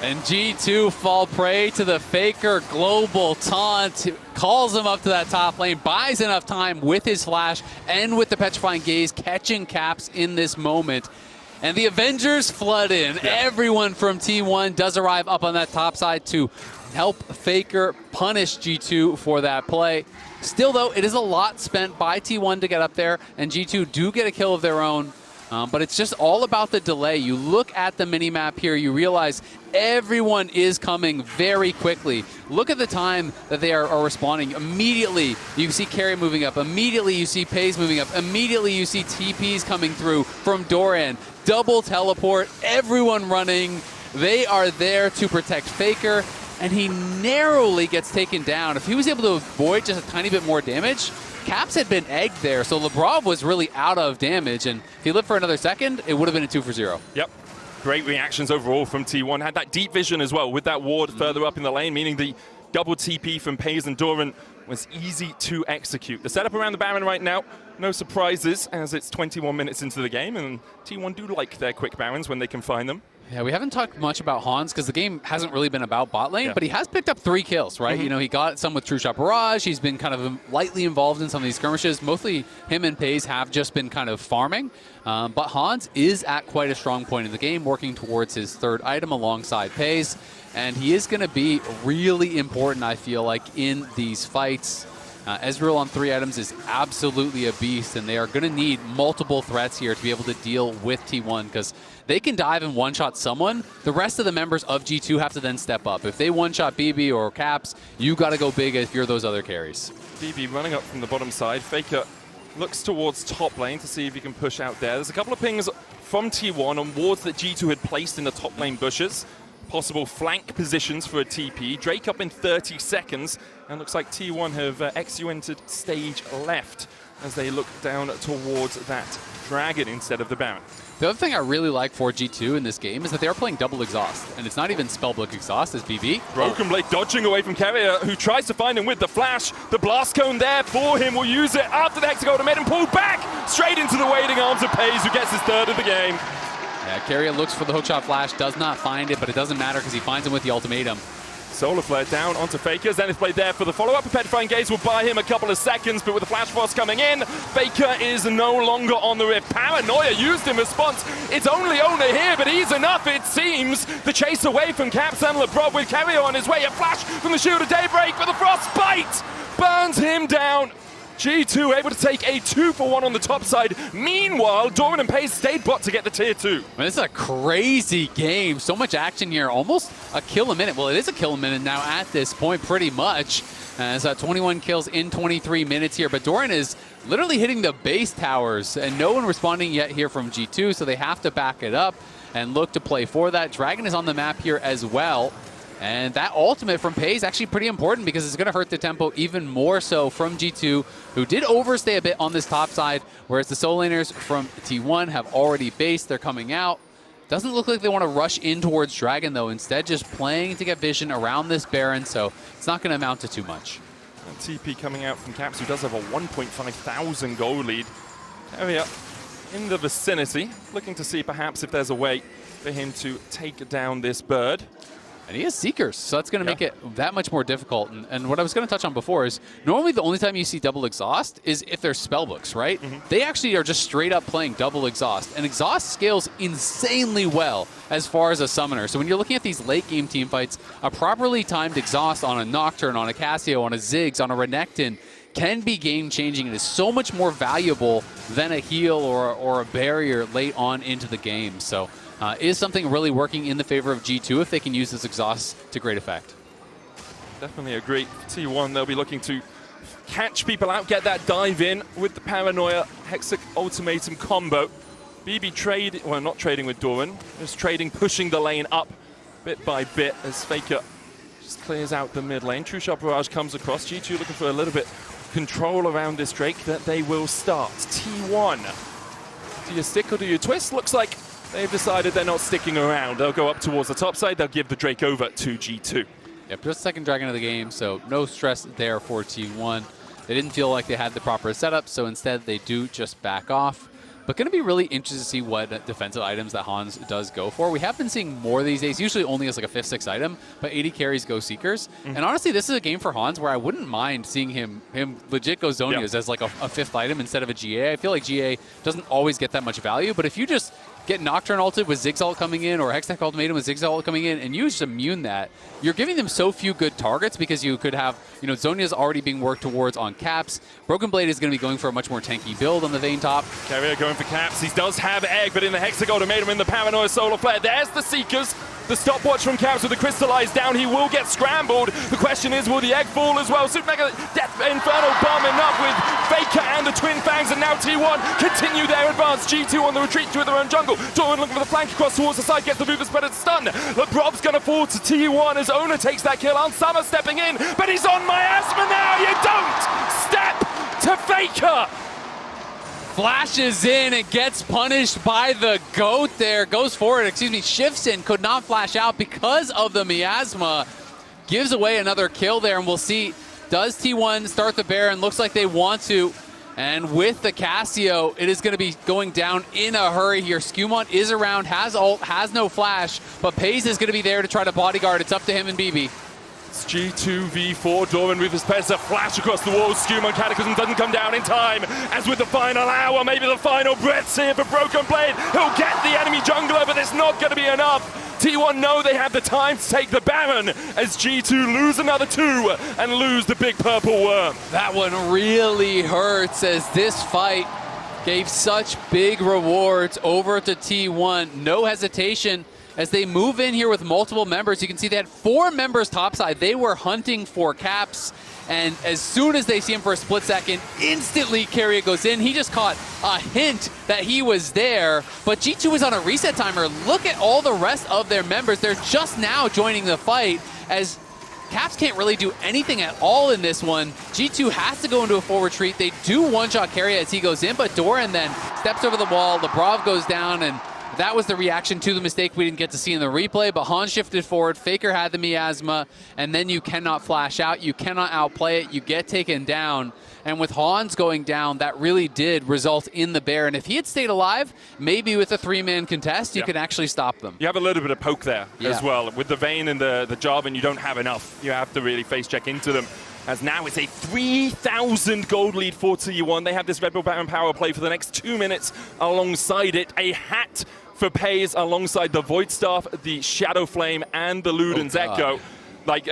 And G2 fall prey to the Faker global taunt, calls him up to that top lane, buys enough time with his flash and with the Petrifying Gaze, catching Caps in this moment. And the Avengers flood in. Yeah. Everyone from T1 does arrive up on that top side to help Faker punish G2 for that play. Still, though, it is a lot spent by T1 to get up there, and G2 do get a kill of their own. But it's just all about the delay. You look at the minimap here, you realize everyone is coming very quickly. Look at the time that they are responding. Immediately, you see Keria moving up. Immediately, you see Peyz moving up. Immediately, you see TPs coming through from Doran. Double teleport, everyone running. They are there to protect Faker, and he narrowly gets taken down. If he was able to avoid just a tiny bit more damage, Caps had been egged there, so Labrov was really out of damage, and if he lived for another second, it would have been a 2 for 0. Yep. Great reactions overall from T1. Had that deep vision as well with that ward further up in the lane, meaning the double TP from Peyz and Doran was easy to execute. The setup around the Baron right now, no surprises as it's 21 minutes into the game, and T1 do like their quick Barons when they can find them. Yeah, we haven't talked much about Hans because the game hasn't really been about bot lane, but he has picked up 3 kills, right? You know, he got some with True Shot Barrage. He's been kind of lightly involved in some of these skirmishes. Mostly him and Peyz have just been kind of farming. But Hans is at quite a strong point in the game, working towards his 3rd item alongside Peyz. And he is going to be really important, I feel like, in these fights. Ezreal on 3 items is absolutely a beast, and they are going to need multiple threats here to be able to deal with T1, because they can dive and one-shot someone. The rest of the members of G2 have to then step up. If they one-shot BB or Caps, you got to go big if you're those other carries. BB running up from the bottom side. Faker looks towards top lane to see if he can push out there. There's a couple of pings from T1 on wards that G2 had placed in the top lane bushes. Possible flank positions for a TP. Drake up in 30 seconds, and looks like T1 have XU entered stage left as they look down towards that dragon instead of the Baron. The other thing I really like for G2 in this game is that they are playing double exhaust, and it's not even spellbook exhaust as BB. BrokenBlade dodging away from Keria, who tries to find him with the flash. The blast cone there for him. Will use it after the Hexag Ultimatum pulled back straight into the waiting arms of Peyz, who gets his 3rd of the game. Yeah, Keria looks for the hookshot flash, does not find it, but it doesn't matter because he finds him with the ultimatum. Solar Flare down onto Faker. Zenith Blade there for the follow-up. A Petrifying Gaze will buy him a couple of seconds, but with the Flash Force coming in, Faker is no longer on the rip. Paranoia used in response. It's only Oner here, but he's enough, it seems. The chase away from Caps and Labrov with Keria on his way. A flash from the Shield of Daybreak, but the Frostbite burns him down. G2 able to take a 2 for 1 on the top side. Meanwhile, Doran and Peyz stayed bot to get the tier 2. Man, this is a crazy game. So much action here. Almost a kill a minute. Well, it is a kill a minute now at this point, pretty much. As 21 kills in 23 minutes here. But Doran is literally hitting the base towers, and no one responding yet here from G2, so they have to back it up and look to play for that. Dragon is on the map here as well. And that ultimate from Peyz is actually pretty important because it's going to hurt the tempo even more so from G2, who did overstay a bit on this top side, whereas the solo laners from T1 have already based. They're coming out. Doesn't look like they want to rush in towards Dragon, though. Instead, just playing to get vision around this Baron, so it's not going to amount to too much. And TP coming out from Caps, who does have a 1.5 thousand gold lead. Keria in the vicinity, looking to see perhaps if there's a way for him to take down this bird. And he has Seekers, so that's going to make it that much more difficult. And what I was going to touch on before is normally the only time you see double exhaust is if there's spellbooks, right? They actually are just straight up playing double exhaust. And exhaust scales insanely well as far as a summoner. So when you're looking at these late game team fights, a properly timed exhaust on a Nocturne, on a Cassio, on a Ziggs, on a Renekton can be game changing and is so much more valuable than a heal or a barrier late on into the game. So is something really working in the favor of G2 if they can use this exhaust to great effect. Definitely agree. T1, they'll be looking to catch people out, get that dive in with the Paranoia Hexic Ultimatum combo. BB well, not trading with Doran, just trading, pushing the lane up bit by bit as Faker just clears out the mid lane. True Shot Barrage comes across. G2 looking for a little bit control around this Drake that they will start. T1. Do you stick or do you twist? Looks like they've decided they're not sticking around. They'll go up towards the top side. They'll give the Drake over to G2. Yep, just second Dragon of the game, so no stress there for T1. They didn't feel like they had the proper setup, so instead they do just back off. But going to be really interested to see what defensive items that Hans does go for. We have been seeing more these days, usually only as like a 5th, 6th item, but 80 carries go Seekers. And honestly, this is a game for Hans where I wouldn't mind seeing him legit go Zonias as like a 5th item instead of a GA. I feel like GA doesn't always get that much value, but if you just get Nocturne ulted with Ziggs ult coming in, or Hextech Ultimatum with Ziggs ult coming in, and you just immune that, you're giving them so few good targets because you could have, you know, Zonia's already being worked towards on caps. BrokenBlade is going to be going for a much more tanky build on the Vayne top. Keria going for caps. He does have egg, but in the Hexic Ultimatum, in the Paranoia Solar Flare, there's the Seekers. The stopwatch from caps with the Crystallized down. He will get scrambled. The question is, will the egg fall as well? Super Mega Death Inferno bomb enough with Faker and the Twin Fangs, and now T1 continue their advance. G2 on the retreat through their own jungle. Doran looking for the flank across towards the side, gets the Mover Spreader stun. Labrov's going to fall to T1 as Oner takes that kill. Summer stepping in, but he's on Miasma now. You don't step to Faker. Flashes in and gets punished by the GOAT there. Goes forward, shifts in, could not flash out because of the miasma. Gives away another kill there, and we'll see, does T1 start the Baron? Looks like they want to. And with the Cassio, it is going to be going down in a hurry here. SkewMond is around, has ult, has no flash, but Peyz is going to be there to try to bodyguard. It's up to him and BB. It's G2v4, Doran with his Peyz, a flash across the wall. SkewMond Cataclysm doesn't come down in time. As with the final hour, maybe the final breaths here for BrokenBlade. He'll get the enemy jungler, but it's not going to be enough. T1 know they have the time to take the Baron as G2 lose another 2 and lose the big purple worm. That one really hurts as this fight gave such big rewards over to T1. No hesitation. As they move in here with multiple members, you can see they had 4 members topside. They were hunting for caps, and as soon as they see him for a split second, instantly Keria goes in. He just caught a hint that he was there, but G2 was on a reset timer. Look at all the rest of their members. They're just now joining the fight, as caps can't really do anything at all in this one. G2 has to go into a full retreat. They do one-shot Keria as he goes in, but Doran then steps over the wall. Labrov goes down, and that was the reaction to the mistake we didn't get to see in the replay, but Hans shifted forward, Faker had the miasma, and then you cannot flash out, you cannot outplay it, you get taken down. And with Hans going down, that really did result in the Baron. If he had stayed alive, maybe with a 3-man contest, you could actually stop them. You have a little bit of poke there as well. With the Vayne and the Jarvan, you don't have enough. You have to really face check into them. As now it's a 3,000 gold lead for T1. They have this Red Bull Baron power play for the next 2 minutes alongside it. A hat for Peyz alongside the Void Staff, the Shadow Flame, and the Luden's Echo. Like,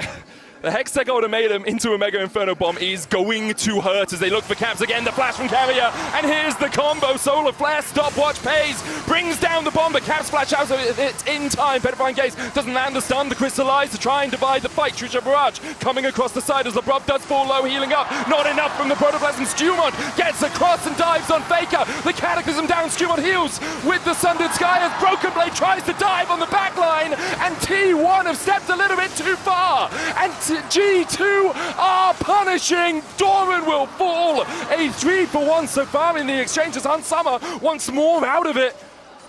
the Hextech Ultimatum into a Mega Inferno Bomb is going to hurt as they look for caps again. The flash from Keria, and here's the combo. Solar Flare, stopwatch, Peyz brings down the bomb, but caps flash out, so it's in time. Petrifying Gaze doesn't land the stun. The Crystallize to try and divide the fight. True Shot Barrage coming across the side as Labrov does fall low, healing up. Not enough from the Protoplasm. SkewMond gets across and dives on Faker. The Cataclysm down, SkewMond heals with the Sundered Sky as BrokenBlade tries to dive on the back line, and T1 have stepped a little bit too far. And G2 are punishing. Doran will fall. A 3-for-1 so far in the exchange as Summer wants more out of it.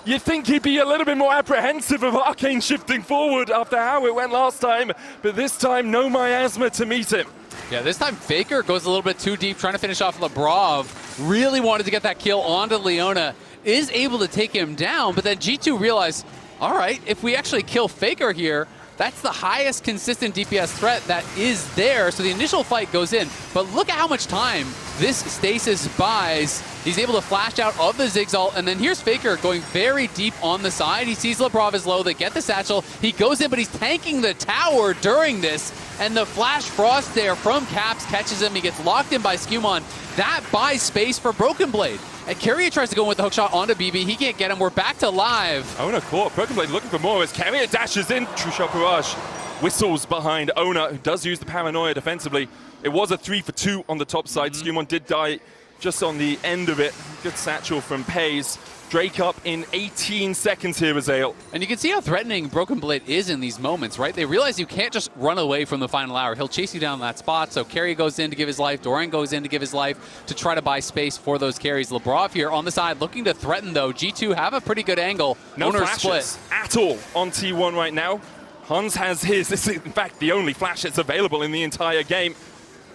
You'd think he'd be a little bit more apprehensive of Arcane shifting forward after how it went last time, but this time no miasma to meet him. Yeah, this time Faker goes a little bit too deep, trying to finish off Labrov. Really wanted to get that kill onto Leona. Is able to take him down, but then G2 realized, all right, if we actually kill Faker here, that's the highest consistent DPS threat that is there. So the initial fight goes in, but look at how much time this stasis buys. He's able to flash out of the Ziggs ult, and then here's Faker going very deep on the side. He sees Labrov is low, they get the satchel, he goes in, but he's tanking the tower during this, and the Flash Frost there from Caps catches him. He gets locked in by SkewMond. That buys space for BrokenBlade. And Keria tries to go in with the hookshot onto BB. He can't get him. We're back to live. Oner caught. BrokenBlade looking for more as Keria dashes in. True Shot Barrage whistles behind Oner, who does use the Paranoia defensively. It was a 3 for 2 on the top side. SkewMond did die just on the end of it. Good satchel from Peyz. Drake up in 18 seconds here, Ezreal. And you can see how threatening BrokenBlade is in these moments, right? They realize you can't just run away from the final hour. He'll chase you down that spot. So Keria goes in to give his life. Doran goes in to give his life to try to buy space for those carries. Labrov here on the side looking to threaten, though. G2 have a pretty good angle. No Oner flashes split at all on T1 right now. Hans has his. This is, in fact, the only flash that's available in the entire game.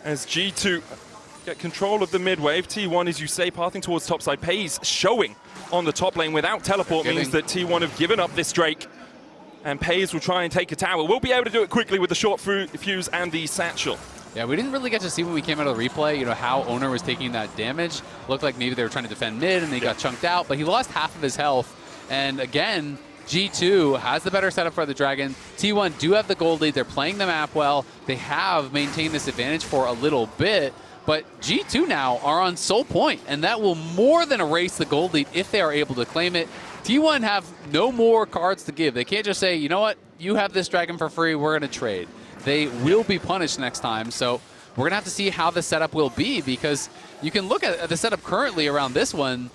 As G2 get control of the mid wave. T1, as you say, pathing towards topside. Peyz showing on the top lane without teleport means that T1 have given up this Drake. And Peyz will try and take a tower. We'll be able to do it quickly with the short fuse and the satchel. Yeah, we didn't really get to see when we came out of the replay, how Oner was taking that damage. Looked like maybe they were trying to defend mid and they got chunked out, but he lost half of his health. And again, G2 has the better setup for the Dragon. T1 do have the gold lead. They're playing the map well. They have maintained this advantage for a little bit. But G2 now are on sole point, and that will more than erase the gold lead if they are able to claim it. T1 have no more cards to give. They can't just say, you know what, you have this Dragon for free, we're going to trade. They will be punished next time, so we're going to have to see how the setup will be, because you can look at the setup currently around this one.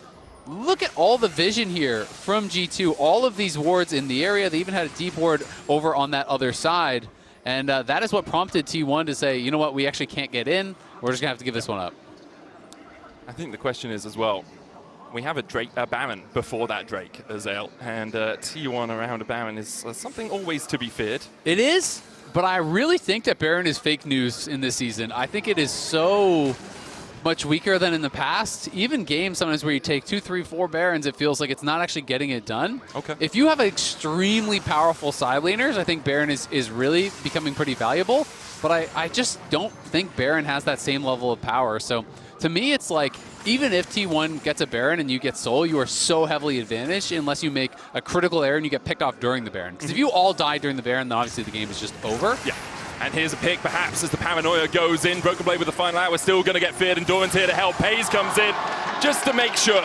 Look at all the vision here from G2, all of these wards in the area. They even had a deep ward over on that other side, and that is what prompted T1 to say, you know what, we actually can't get in. We're just going to have to give this one up. I think the question is as well, we have a Baron before that Drake, Ezreal, and T1 around a Baron is something always to be feared. It is, but I really think that Baron is fake news in this season. I think it is so much weaker than in the past. Even games sometimes where you take 2, 3, 4 Barons, it feels like it's not actually getting it done. Okay. If you have extremely powerful side laners, I think Baron is really becoming pretty valuable. But I just don't think Baron has that same level of power. So to me, it's like, even if T1 gets a Baron and you get Soul, you are so heavily advantaged unless you make a critical error and you get picked off during the Baron. Because if you all die during the Baron, then obviously the game is just over. Yeah. And here's a pick, perhaps, as the paranoia goes in. BrokenBlade with the final hour, still going to get feared, and Doran's here to help. Peyz comes in just to make sure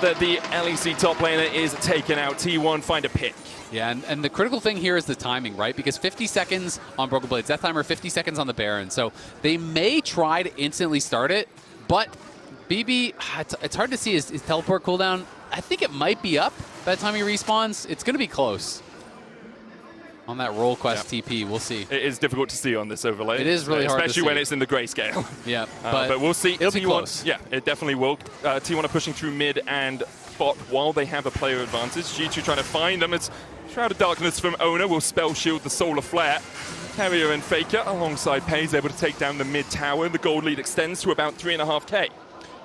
that the LEC top laner is taken out. T1 find a pick. Yeah, and the critical thing here is the timing, right? Because 50 seconds on BrokenBlade's death timer, 50 seconds on the Baron. So they may try to instantly start it, but BB, it's hard to see his teleport cooldown. I think it might be up by the time he respawns. It's going to be close. On that roll quest TP, we'll see. It is difficult to see on this overlay. It is really hard to see. Especially when it's in the grayscale. Yeah, but we'll see. It'll be close. Yeah, it definitely will. T1 are pushing through mid and bot while they have a player advantage. G2 trying to find them. It's Shroud of Darkness from Oner will spell shield the Solar Flare. Keria and Faker alongside Peyz able to take down the mid tower. The gold lead extends to about 3.5k.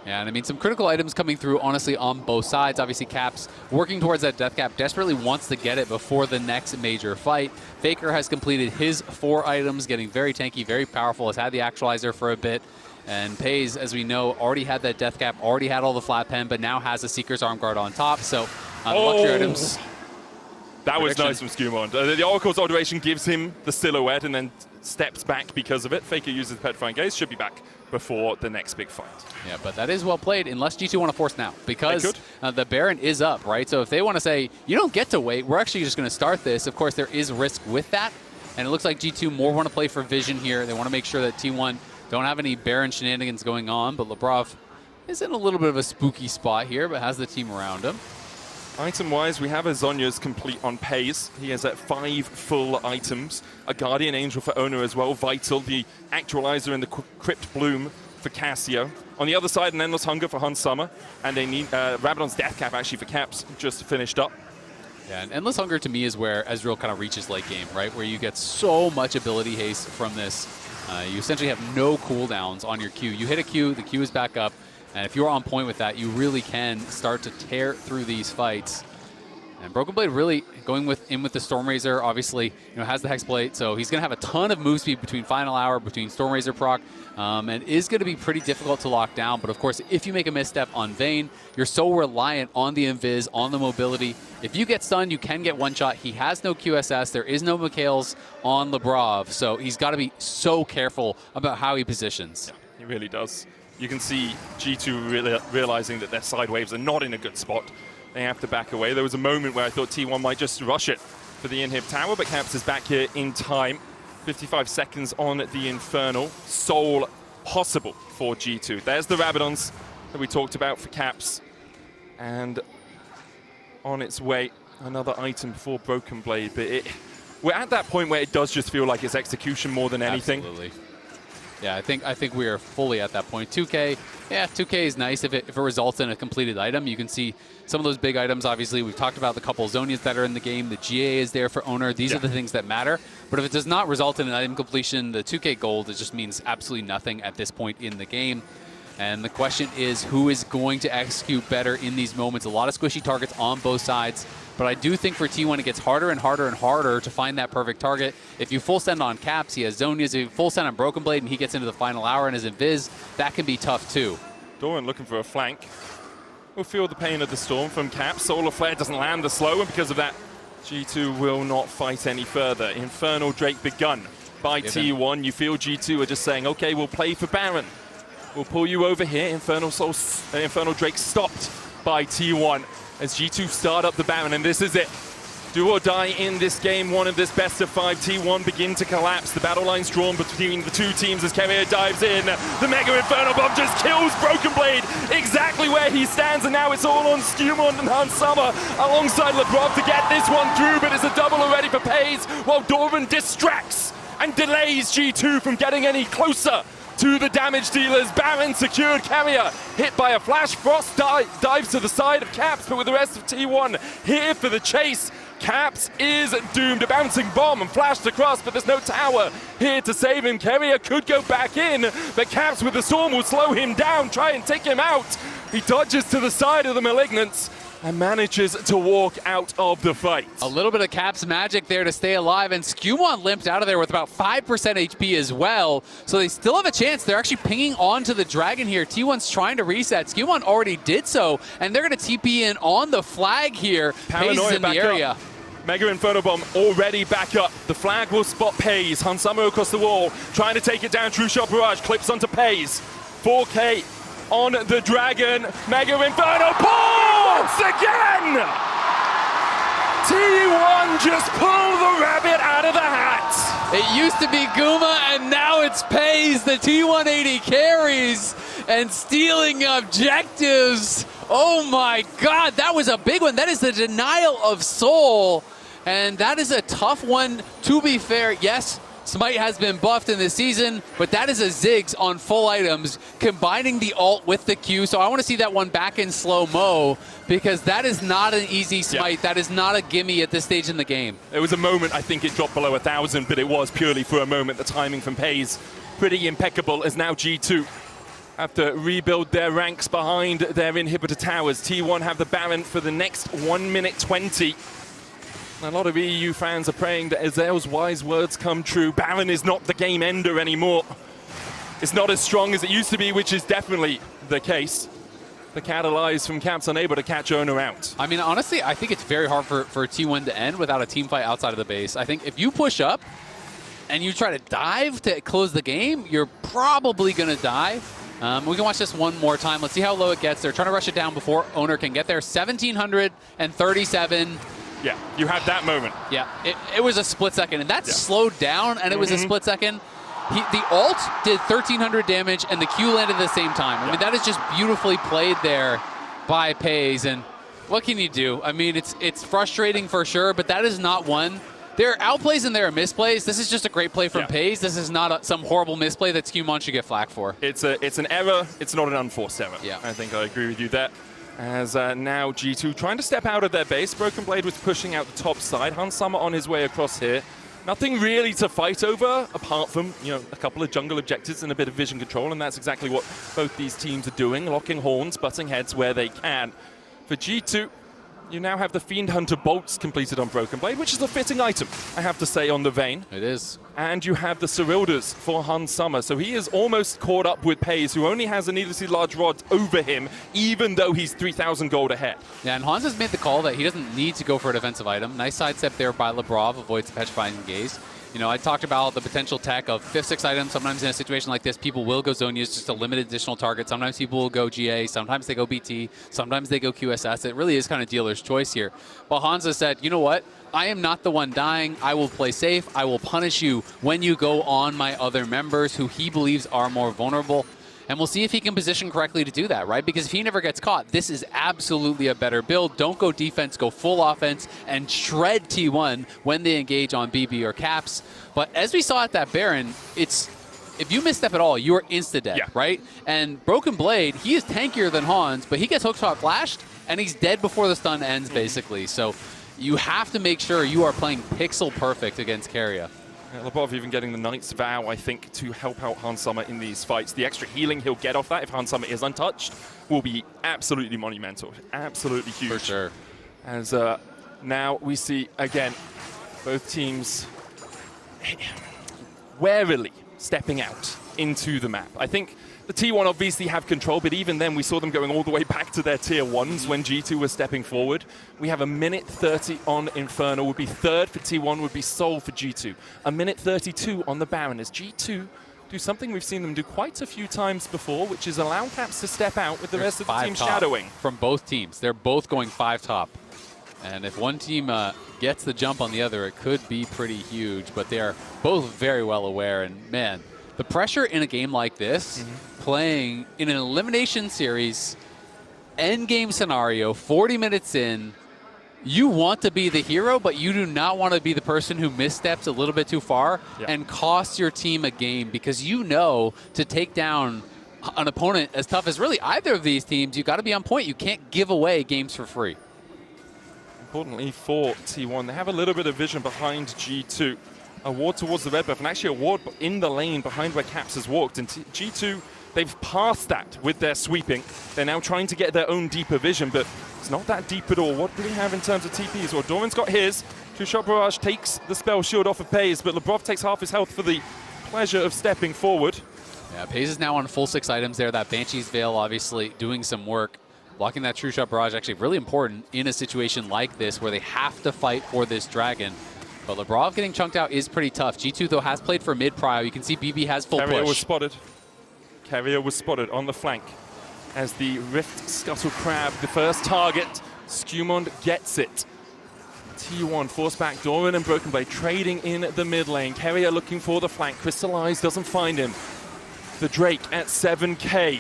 Yeah, and I mean, some critical items coming through, honestly, on both sides. Obviously, Caps working towards that death cap, desperately wants to get it before the next major fight. Faker has completed his 4 items, getting very tanky, very powerful, has had the actualizer for a bit. And Peyz, as we know, already had that death cap, already had all the flat pen, but now has a Seeker's Arm Guard on top. So, the luxury items. That was nice from SkewMond. The Oracle's Adoration gives him the silhouette and then steps back because of it. Faker uses the Petrifying Gaze, should be back before the next big fight. Yeah, but that is well played, unless G2 want to force now, because the Baron is up, right? So if they want to say, you don't get to wait, we're actually just going to start this, of course there is risk with that, and it looks like G2 more want to play for vision here. They want to make sure that T1 don't have any Baron shenanigans going on, but Labrov is in a little bit of a spooky spot here, but has the team around him. Item-wise, we have a Zhonya's complete on Peyz. He has 5 full items. A Guardian Angel for Oner as well, vital. The Actualizer and the Crypt Bloom for Cassio. On the other side, an Endless Hunger for Hun Summer. And they need Rabadon's Death Cap actually for Caps, just finished up. Yeah, and Endless Hunger to me is where Ezreal kind of reaches late game, right? Where you get so much ability haste from this. You essentially have no cooldowns on your Q. You hit a Q, the Q is back up. And if you're on point with that, you really can start to tear through these fights. And BrokenBlade really going in with the Stormrazor, obviously, has the Hexblade, so he's going to have a ton of move speed between Final Hour, between Stormrazor proc, and is going to be pretty difficult to lock down. But of course, if you make a misstep on Vayne, you're so reliant on the invis, on the mobility. If you get stunned, you can get one shot. He has no QSS. There is no Mikhails on Labrov, so he's got to be so careful about how he positions. Yeah, he really does. You can see G2 realizing that their side waves are not in a good spot. They have to back away. There was a moment where I thought T1 might just rush it for the inhib tower, but Caps is back here in time. 55 seconds on the Infernal. Soul possible for G2. There's the Rabadons that we talked about for Caps. And on its way, another item before BrokenBlade. But we're at that point where it does just feel like it's execution more than anything. Absolutely. Yeah, I think we are fully at that point. 2K, yeah, 2K is nice if it results in a completed item. You can see some of those big items, obviously. We've talked about the couple Zonias that are in the game. The GA is there for Oner. These are the things that matter. But if it does not result in an item completion, the 2K gold, it just means absolutely nothing at this point in the game. And the question is, who is going to execute better in these moments? A lot of squishy targets on both sides. But I do think for T1 it gets harder and harder and harder to find that perfect target. If you full send on Caps, he has Zonias. If you full send on BrokenBlade and he gets into the final hour and is invis, that can be tough too. Doran looking for a flank. We'll feel the pain of the storm from Caps. Solar Flare doesn't land the slow, and because of that, G2 will not fight any further. Infernal Drake begun by T1. You feel G2 are just saying, okay, we'll play for Baron. We'll pull you over here. Infernal Drake stopped by T1 as G2 start up the Baron, and this is it. Do or die in this game one of this best of 5. T1 begin to collapse. The battle line's drawn between the two teams as Keria dives in. The Mega Inferno Bomb just kills BrokenBlade exactly where he stands, and now it's all on SkewMond and HunSummer alongside Labrov to get this one through, but it's a double already for Peyz, while Doran distracts and delays G2 from getting any closer to the damage dealers. Baron secured. Keria hit by a flash. Frost dives to the side of Caps, but with the rest of T1 here for the chase, Caps is doomed. A bouncing bomb and flashed across, but there's no tower here to save him. Keria could go back in, but Caps with the storm will slow him down, try and take him out. He dodges to the side of the Malignants and manages to walk out of the fight. A little bit of Caps magic there to stay alive, and SkewMond limped out of there with about 5% HP as well, so they still have a chance. They're actually pinging onto the Dragon here. T1's trying to reset. SkewMond already did so, and they're going to TP in on the flag here. Peyz is in the area. Up. Mega Inferno Bomb already back up. The flag will spot Peyz. HunSummer across the wall, trying to take it down. True Shot Barrage clips onto Peyz. 4K on the Dragon. Mega Inferno Bomb! Once again! T1 just pulled the rabbit out of the hat. It used to be Guma, and now it's Peyz. The T180 carries and stealing objectives. Oh my God, that was a big one. That is the denial of soul, and that is a tough one. To be fair, yes, Smite has been buffed in this season, but that is a Ziggs on full items, combining the ult with the Q. So I want to see that one back in slow-mo, because that is not an easy Smite. That is not a gimme at this stage in the game. There was a moment, I think it dropped below 1,000, but it was purely for a moment. The timing from Peyz, pretty impeccable, as now G2 have to rebuild their ranks behind their inhibitor towers. T1 have the Baron for the next 1 minute 20. A lot of EU fans are praying that Ezreal's wise words come true. Baron is not the game ender anymore. It's not as strong as it used to be, which is definitely the case. The catalyze from Caps unable to catch Oner out. I mean, honestly, I think it's very hard for T1 to end without a team fight outside of the base. I think if you push up and you try to dive to close the game, you're probably going to die. We can watch this one more time. Let's see how low it gets. They're trying to rush it down before Oner can get there. 1,737. Yeah, you had that moment. Yeah, it was a split second, and that slowed down, and it was a split second. The ult did 1,300 damage, and the Q landed at the same time. I mean, that is just beautifully played there by Peyz, and what can you do? I mean, it's frustrating for sure, but that is not one. There are outplays and there are misplays. This is just a great play from Peyz. This is not some horrible misplay that SkewMond should get flack for. It's an error. It's not an unforced error. Yeah. I think I agree with you there. As now G2 trying to step out of their base. BrokenBlade was pushing out the top side. HunSummer on his way across here. Nothing really to fight over apart from, you know, a couple of jungle objectives and a bit of vision control, and that's exactly what both these teams are doing, locking horns, butting heads where they can. For G2, you now have the Fiend Hunter bolts completed on BrokenBlade, which is a fitting item, I have to say, on the Vayne. It is. And you have the Serilders for HunSummer, so he is almost caught up with Peyz, who only has a needlessly large rod over him, even though he's 3,000 gold ahead. Yeah, and Hans has made the call that he doesn't need to go for a defensive item. Nice sidestep there by Labrov, avoids the petrifying gaze. You know, I talked about the potential tech of 5th, 6th items. Sometimes in a situation like this, people will go Zonias, just a limited additional target. Sometimes people will go GA, sometimes they go BT, sometimes they go QSS. It really is kind of dealer's first choice here. But Hansa said, you know what? I am not the one dying. I will play safe. I will punish you when you go on my other members who he believes are more vulnerable. And we'll see if he can position correctly to do that, right? Because if he never gets caught, this is absolutely a better build. Don't go defense, go full offense, and shred T1 when they engage on BB or Caps. But as we saw at that Baron, it's if you misstep at all, you are insta-dead, right? And BrokenBlade, he is tankier than Hans, but he gets hookshot flashed, and he's dead before the stun ends, basically. So you have to make sure you are playing pixel perfect against Keria. Labrov even getting the Knight's Vow, I think, to help out Hans Sommer in these fights. The extra healing he'll get off that if Hans Sommer is untouched will be absolutely monumental, absolutely huge. For sure. As now we see, again, both teams warily stepping out into the map. I think the T1 obviously have control, but even then we saw them going all the way back to their tier 1s when G2 was stepping forward. We have a minute 30 on Infernal, would be third for T1, would be Soul for G2. A minute 32 on the Baron as G2 do something we've seen them do quite a few times before, which is allow Caps to step out with the rest of the team shadowing. From both teams. They're both going 5 top. And if one team gets the jump on the other, it could be pretty huge, but they are both very well aware. And man, the pressure in a game like this, playing in an elimination series, endgame scenario, 40 minutes in, you want to be the hero, but you do not want to be the person who missteps a little bit too far and costs your team a game, because you know to take down an opponent as tough as really either of these teams, you got to be on point. You can't give away games for free. Importantly for T1, they have a little bit of vision behind G2. A ward towards the red buff, and actually a ward in the lane behind where Caps has walked. And G2, they've passed that with their sweeping. They're now trying to get their own deeper vision, but it's not that deep at all. What do we have in terms of TPs? Well, Doran's got his. Two-shot barrage takes the spell shield off of Peyz, but Labrov takes half his health for the pleasure of stepping forward. Yeah, Peyz is now on full 6 items there. That Banshee's Veil obviously doing some work. Blocking that true shot barrage actually really important in a situation like this where they have to fight for this dragon. But Labrov getting chunked out is pretty tough. G2, though, has played for mid-prio. You can see BB has full Keria push. was spotted. Keria was spotted on the flank as the Rift Scuttle Crab, the first target. SkewMond gets it. T1 force back. Doran and BrokenBlade trading in the mid lane. Keria looking for the flank. Crystallize doesn't find him. The Drake at 7k.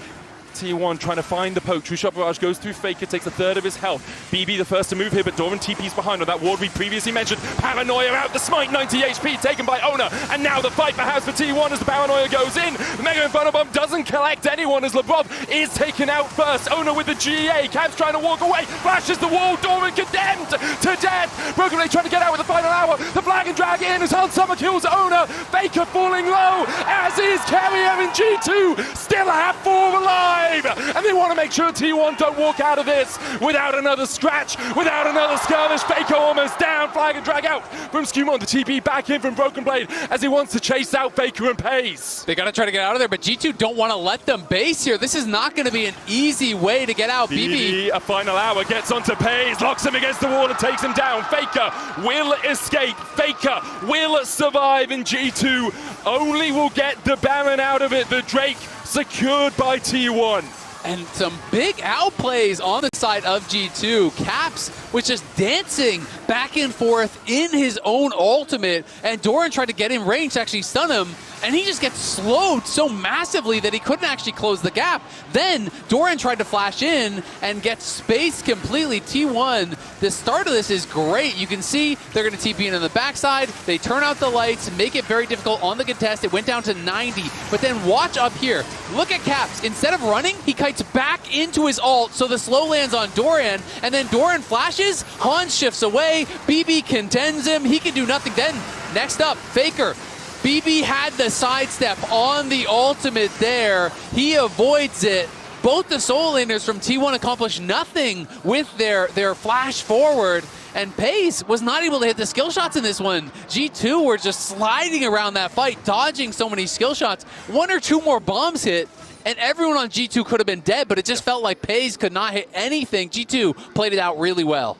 T1 trying to find the poke. True Shot Barrage goes through Faker, takes a third of his health. BB the first to move here, but Doran TP's behind on that ward we previously mentioned. Paranoia out, the smite, 90 HP taken by Oner. And now the fight perhaps for T1 as the Paranoia goes in. The Mega Inferno Bomb doesn't collect anyone as Labrov is taken out first. Oner with the GA, Caps trying to walk away, flashes the wall, Doran condemned to death. BrokenBlade trying to get out with the final hour. The flag and drag in as Hans Sommer kills Oner. Faker falling low, as is Keria and G2 still have 4 alive. And they want to make sure T1 don't walk out of this without another scratch, without another skirmish. Faker almost down, flag and drag out from SkewMond. The TP back in from BrokenBlade as he wants to chase out Faker and Peyz. They got to try to get out of there, but G2 don't want to let them base here. This is not going to be an easy way to get out. BB, a final hour, gets onto Peyz, locks him against the wall and takes him down. Faker will escape. Faker will survive, and G2 only will get the Baron out of it. The Drake secured by T1. And some big outplays on the side of G2. Caps was just dancing back and forth in his own ultimate, and Doran tried to get in range to actually stun him, and he just gets slowed so massively that he couldn't actually close the gap. Then Doran tried to flash in and get spaced completely. T1, the start of this is great. You can see they're going to TP in on the backside. They turn out the lights, make it very difficult on the contest. It went down to 90, but then watch up here. Look at Caps. Instead of running, he kites back into his ult, so the slow lands on Doran, and then Doran flashes, Hans shifts away, BB contends him, he can do nothing. Then, next up, Faker. BB had the sidestep on the ultimate there. He avoids it. Both the solo laners from T1 accomplish nothing with their flash forward, and Peyz was not able to hit the skill shots in this one. G2 were just sliding around that fight, dodging so many skill shots. 1 or 2 more bombs hit, and everyone on G2 could have been dead, but it just felt like Peyz could not hit anything. G2 played it out really well.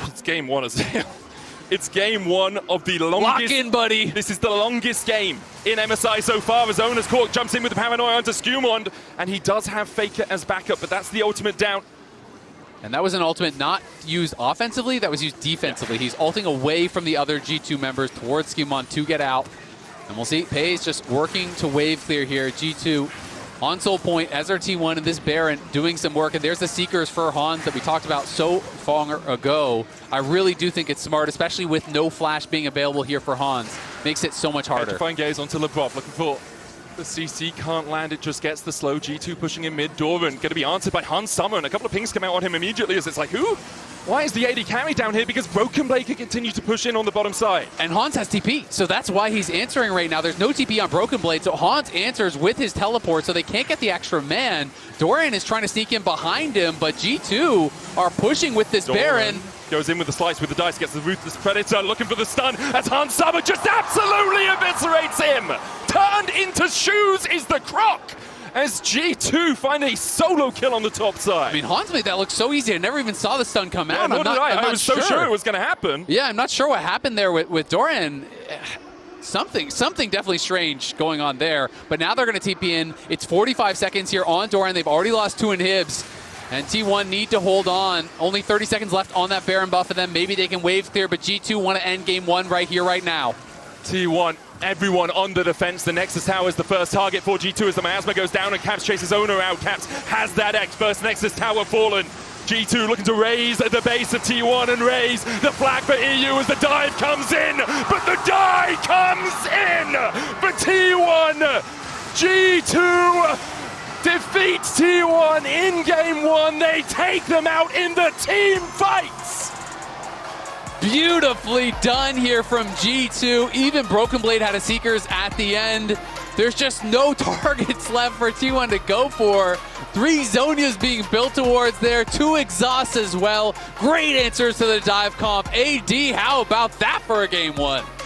It's game 1 as well. It's game 1 of the longest. Lock in, buddy. This is the longest game in MSI so far as Oner's Cork jumps in with the Paranoia onto SkewMond, and he does have Faker as backup, but that's the ultimate down. And that was an ultimate not used offensively, that was used defensively. He's ulting away from the other G2 members towards SkewMond to get out. And we'll see Peyz just working to wave clear here. G2 on soul point, SRT1 and this Baron doing some work. And there's the Seekers for Hans that we talked about so far ago. I really do think it's smart, especially with no flash being available here for Hans. Makes it so much harder. Fine gaze onto Labrov, looking for the CC, can't land, it just gets the slow. G2 pushing in mid. Doran going to be answered by Hans Summer, and a couple of pings come out on him immediately as it's like, who? Why is the AD carry down here? Because BrokenBlade can continue to push in on the bottom side. And Hans has TP, so that's why he's answering right now. There's no TP on BrokenBlade, so Hans answers with his teleport, so they can't get the extra man. Doran is trying to sneak in behind him, but G2 are pushing with this Baron. Goes in with the slice with the dice, gets the Ruthless Predator, looking for the stun, as Hans Summer just absolutely eviscerates him! Turned into shoes is the croc! As G2 find a solo kill on the top side. I mean, Hans made that look so easy. I never even saw the stun come out. Nor did I. I was so sure it was going to happen. Yeah, I'm not sure what happened there with Doran. Something definitely strange going on there. But now they're going to TP in. It's 45 seconds here on Doran. They've already lost 2 inhibs. And T1 need to hold on. Only 30 seconds left on that Baron buff for them. Maybe they can wave clear, but G2 want to end game 1 right here, right now. T1, everyone on the defense. The Nexus Tower is the first target for G2 as the Miasma goes down and Caps chases Oner out. Caps has that X. First Nexus Tower fallen. G2 looking to raise at the base of T1 and raise the flag for EU as the dive comes in. But the die comes in for T1. G2 defeat T1 in game 1. They take them out in the team fights. Beautifully done here from G2. Even BrokenBlade had a Seekers at the end. There's just no targets left for T1 to go for. 3 Zonias being built towards there. 2 exhausts as well. Great answers to the dive comp. AD, how about that for a game 1?